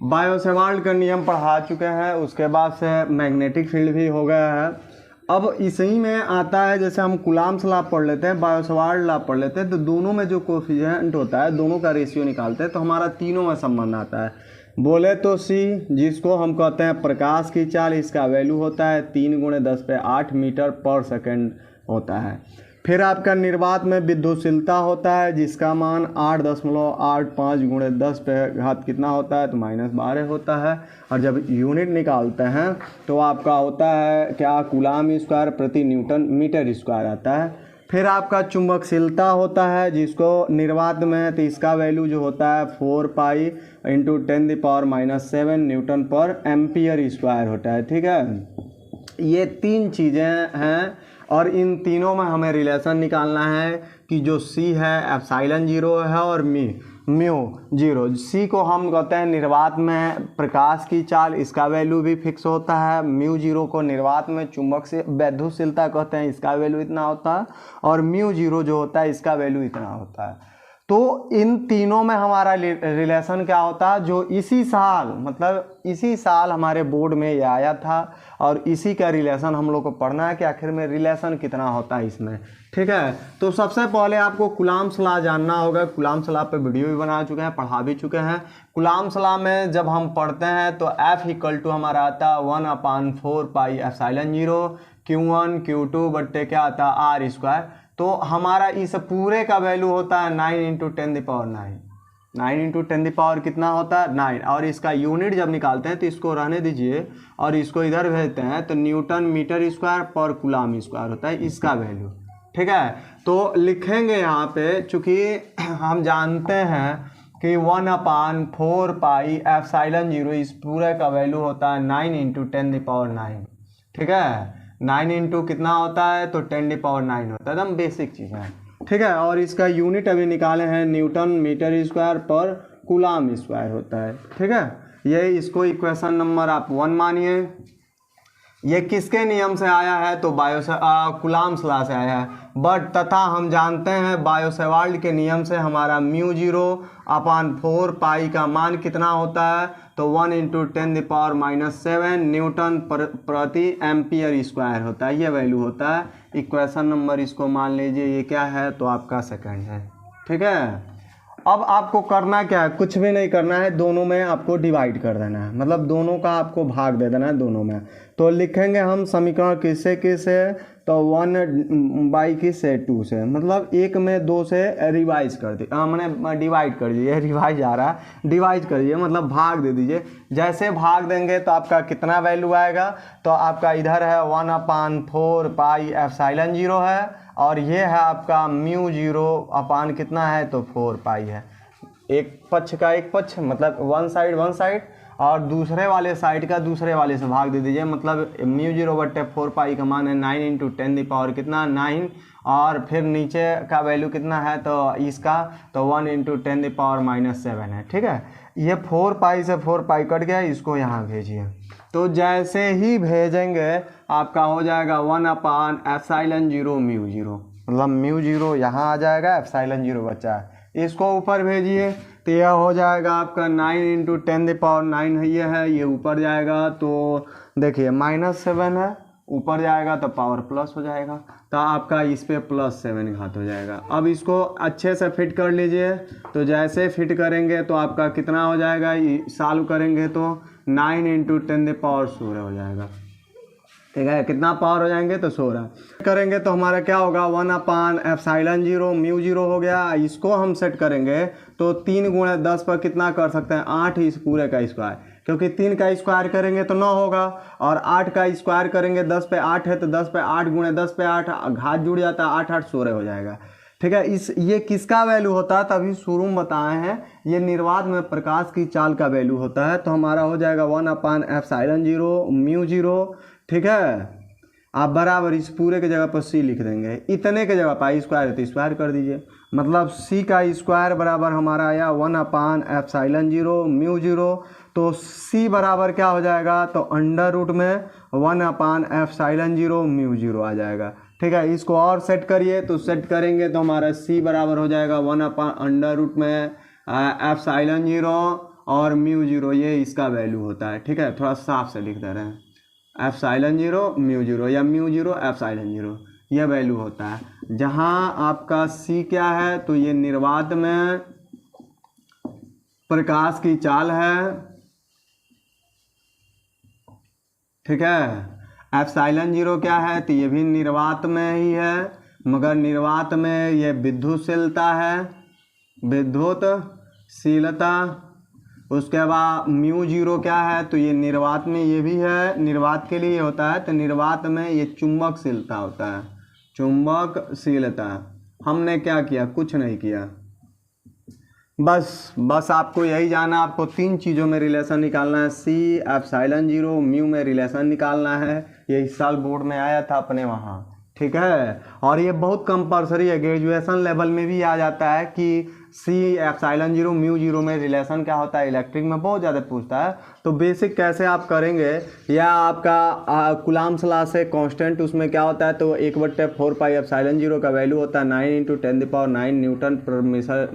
बायो-सेवार्ट का नियम पढ़ा चुके हैं, उसके बाद से मैग्नेटिक फील्ड भी हो गया है। अब इसी में आता है, जैसे हम कूलॉम्स लॉ पढ़ लेते हैं, बायो-सेवार्ट लॉ पढ़ लेते हैं, तो दोनों में जो कोफिशिएंट होता है, दोनों का रेशियो निकालते हैं, तो हमारा तीनों में संबंध आता है। बोले तो C, जिसको हम कहते हैं प्रकाश की चाल, इसका वैल्यू होता है 3×10⁸ मीटर पर सेकेंड होता है। फिर आपका निर्वात में विद्युतशीलता होता है, जिसका मान 8.85 × 10⁻⁴ कितना होता है, तो -12 होता है। और जब यूनिट निकालते हैं तो आपका होता है क्या, कूलॉम स्क्वायर प्रति न्यूटन मीटर स्क्वायर आता है। फिर आपका चुंबकशीलता होता है, जिसको निर्वात में, तो इसका वैल्यू जो होता है 4π × 10⁻⁷ न्यूटन पर एम्पियर स्क्वायर होता है। ठीक है, ये तीन चीज़ें हैं और इन तीनों में हमें रिलेशन निकालना है कि जो C है एप्सिलॉन जीरो है और म्यू जीरो। C को हम कहते हैं निर्वात में प्रकाश की चाल, इसका वैल्यू भी फिक्स होता है। म्यू जीरो को निर्वात में चुंबक से विद्युतशीलता कहते हैं, इसका वैल्यू इतना होता है। और म्यू जीरो जो होता है इसका वैल्यू इतना होता है। तो इन तीनों में हमारा रिलेशन क्या होता है, जो इसी साल, मतलब इसी साल हमारे बोर्ड में ये आया था और इसी का रिलेशन हम लोग को पढ़ना है कि आखिर में रिलेशन कितना होता है इसमें। ठीक है, तो सबसे पहले आपको कूलॉम्स लॉ जानना होगा। कूलॉम्स लॉ पे वीडियो भी बना चुके हैं, पढ़ा भी चुके हैं। कूलॉम्स लॉ में जब हम पढ़ते हैं तो F हमारा आता है 1/4πε0 Q1 Q2 बट्टे क्या आता है R²। तो हमारा इस पूरे का वैल्यू होता है 9 × 10⁹ 9 × 10⁻ कितना होता है 9। और इसका यूनिट जब निकालते हैं तो इसको रहने दीजिए और इसको इधर भेजते हैं तो न्यूटन मीटर स्क्वायर पर कूलॉम स्क्वायर होता है इसका वैल्यू। ठीक है, तो लिखेंगे यहाँ पे, चूँकि हम जानते हैं कि 1/4πε0 इस पूरे का वैल्यू होता है 9 × 10⁹। ठीक है, 9 इंटू कितना होता है, तो 10⁹ होता है। एकदम बेसिक चीज़ है। ठीक है, और इसका यूनिट अभी निकाले हैं, न्यूटन मीटर स्क्वायर पर कूलॉम स्क्वायर होता है। ठीक है, ये इसको इक्वेशन नंबर आप 1 मानिए। ये किसके नियम से आया है, तो कूलॉम्स लॉ से आया है। बट तथा हम जानते हैं बायो-सेवार्ट के नियम से हमारा म्यू जीरो अपान 4π का मान कितना होता है, तो 1 × 10⁻⁷ न्यूटन प्रति एम्पियर स्क्वायर होता है, ये वैल्यू होता है। इक्वेशन नंबर इसको मान लीजिए, ये क्या है, तो आपका सेकंड है। ठीक है, अब आपको करना क्या है, कुछ भी नहीं करना है, दोनों में आपको डिवाइड कर देना है, मतलब दोनों का आपको भाग दे देना है दोनों में। तो लिखेंगे हम समीकरण किससे किससे, तो 1/2 से, मतलब एक में 2 से रिवाइज कर दी, मैंने डिवाइड कर दीजिए, रिवाइज आ रहा है, डिवाइड कर दीजिए मतलब भाग दे दीजिए। जैसे भाग देंगे तो आपका कितना वैल्यू आएगा, तो आपका इधर है 1/4πε0 है और ये है आपका म्यू जीरो अपान कितना है, तो 4π है। एक पक्ष का एक पक्ष, मतलब वन साइड और दूसरे वाले साइड का दूसरे वाले से भाग दे दीजिए, मतलब म्यू जीरो बट्टे 4π का मान है 9 × 10⁻ कितना 9 और फिर नीचे का वैल्यू कितना है, तो इसका तो 1 × 10⁻⁷ है। ठीक है, ये 4π से 4π कट गया, इसको यहाँ भेजिए। तो जैसे ही भेजेंगे आपका हो जाएगा 1/ε0 म्यू जीरो, मतलब म्यू जीरो यहाँ आ जाएगा, ε0 बचा है, इसको ऊपर भेजिए तो यह हो जाएगा आपका 9 × 10⁻⁹ है, ये ऊपर जाएगा तो देखिए -7 है, ऊपर जाएगा तो पावर प्लस हो जाएगा, तो आपका इस पे +7 घात हो जाएगा। अब इसको अच्छे से फिट कर लीजिए, तो जैसे फिट करेंगे तो आपका कितना हो जाएगा, सॉल्व करेंगे तो 9 × 10⁻16 हो जाएगा। ठीक है, कितना पावर हो जाएंगे तो 16 करेंगे तो हमारा क्या होगा 1/ε0 म्यू 0 हो गया। इसको हम सेट करेंगे तो 3 × 10 पर कितना कर सकते हैं 8 इस पूरे का स्क्वायर, क्योंकि 3 का स्क्वायर करेंगे तो 9 होगा और 8 का स्क्वायर करेंगे 10 पे 8 है तो 10 पे 8 × 10 पे 8 घात जुड़ जाता है 8 8 16 हो जाएगा। ठीक है, ये किसका वैल्यू होता है तभी शुरू में बताए हैं, ये निर्वात में प्रकाश की चाल का वैल्यू होता है। तो हमारा हो जाएगा 1/ε0 म्यू 0। ठीक है, आप बराबर इस पूरे के जगह पर सी लिख देंगे, इतने के जगह पर स्क्वायर है तो स्क्वायर कर दीजिए, मतलब सी का स्क्वायर बराबर हमारा आया 1/ε0 म्यू 0। तो सी बराबर क्या हो जाएगा तो अंडर रूट में 1/ε0 म्यू 0 आ जाएगा। ठीक है, इसको और सेट करिए तो सेट करेंगे तो हमारा सी बराबर हो जाएगा 1/√में ε0 और म्यू 0, ये इसका वैल्यू होता है। ठीक है, थोड़ा साफ से लिख दे रहे हैं ε0 म्यू 0 या म्यू 0 ε0, यह वैल्यू होता है। जहाँ आपका सी क्या है तो ये निर्वात में प्रकाश की चाल है। ठीक है, ε0 क्या है तो ये भी निर्वात में ही है, मगर निर्वात में ये विद्युतशीलता है, विद्युतशीलता। उसके बाद म्यू 0 क्या है तो ये निर्वात में ये भी है, निर्वात के लिए होता है, तो निर्वात में ये चुंबकशीलता होता है, चुंबकशीलता। हमने क्या किया, कुछ नहीं किया, बस आपको यही जाना, आपको 3 चीज़ों में रिलेशन निकालना है, सी ε0 म्यू में रिलेशन निकालना है। ये इस साल बोर्ड में आया था अपने वहाँ। ठीक है, और ये बहुत कंपलसरी है, ग्रेजुएशन लेवल में भी आ जाता है कि सी ε0 म्यू 0 में रिलेशन क्या होता है, इलेक्ट्रिक में बहुत ज़्यादा पूछता है। तो बेसिक कैसे आप करेंगे, या आपका कुलाम्स लॉ से कांस्टेंट उसमें क्या होता है तो 1/4πε0 का वैल्यू होता है 9 × 10⁹ न्यूटन पर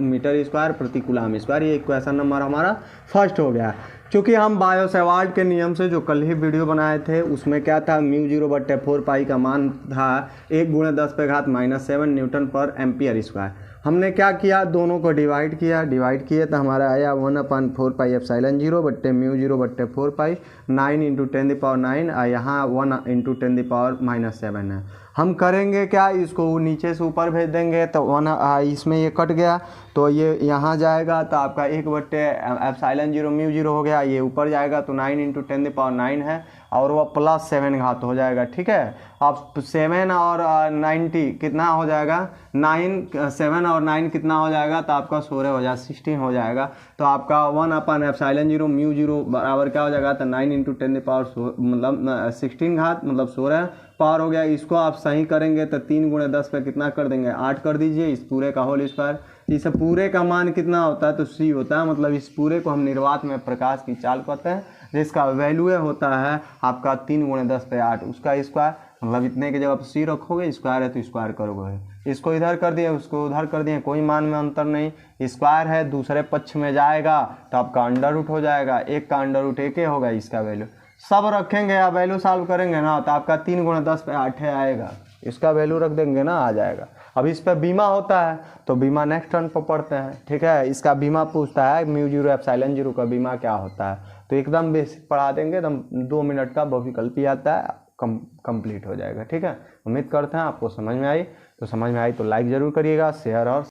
मीटर स्क्वायर प्रति कुलाम स्क्वायर। ये क्वेश्चन नंबर हमारा फर्स्ट हो गया। क्योंकि हम बायो सेवार्ट के नियम से जो कल ही वीडियो बनाए थे उसमें क्या था, म्यू 0/4π का मान था 1 × 10⁻⁷ न्यूटन पर एम्पियर स्क्वायर। हमने क्या किया, दोनों को डिवाइड किए तो हमारा आया 1/4πε0 म्यू 0/4π 9 × 10⁹ और यहाँ 1 × 10⁻⁷ है। हम करेंगे क्या, इसको नीचे से ऊपर भेज देंगे तो 1 इसमें ये कट गया तो ये यहाँ जाएगा तो आपका 1/ε0 म्यू 0 हो गया, ये ऊपर जाएगा तो 9 × 10⁹ है और वह +7 घात हो जाएगा। ठीक है, अब 7 और 90 कितना हो जाएगा, 7 और 9 कितना हो जाएगा तो आपका 16 हो जाएगा, 16 हो जाएगा। तो आपका 1/ε0 म्यू 0 बराबर क्या हो जाएगा तो 9 × 10⁻, मतलब 16 घात मतलब 16 पावर हो गया। इसको आप सही करेंगे तो 3 × 10 पे कितना कर देंगे 8 कर दीजिए, इस पूरे का होल स्क्वायर। इस पूरे का मान कितना होता है तो सी होता है, मतलब इस पूरे को हम निर्वात में प्रकाश की चाल कहते हैं, जिसका वैल्यू होता है आपका 3 × 10 पे 8 उसका स्क्वायर, मतलब इतने की जगह पर सी रखोगे, स्क्वायर है तो स्क्वायर करोगे, इसको इधर कर दिए उसको उधर कर दिए, कोई मान में अंतर नहीं। स्क्वायर है दूसरे पक्ष में जाएगा तो आपका अंडर रूट हो जाएगा, एक का अंडर रूट एक ही होगा, इसका वैल्यू सब रखेंगे या वैल्यू सॉल्व करेंगे ना तो आपका 3 × 10 पे 8 आएगा, इसका वैल्यू रख देंगे ना आ जाएगा। अब इस पर बीमा होता है तो बीमा नेक्स्ट टर्न पर पढ़ते हैं। ठीक है, इसका बीमा पूछता है म्यू 0/ε0 का बीमा क्या होता है, तो एकदम बेसिक पढ़ा देंगे, एकदम 2 मिनट का बहुविकल्प ही आता है, कंप्लीट हो जाएगा। ठीक है, उम्मीद करते हैं आपको समझ में आई, तो समझ में आई तो लाइक ज़रूर करिएगा, शेयर और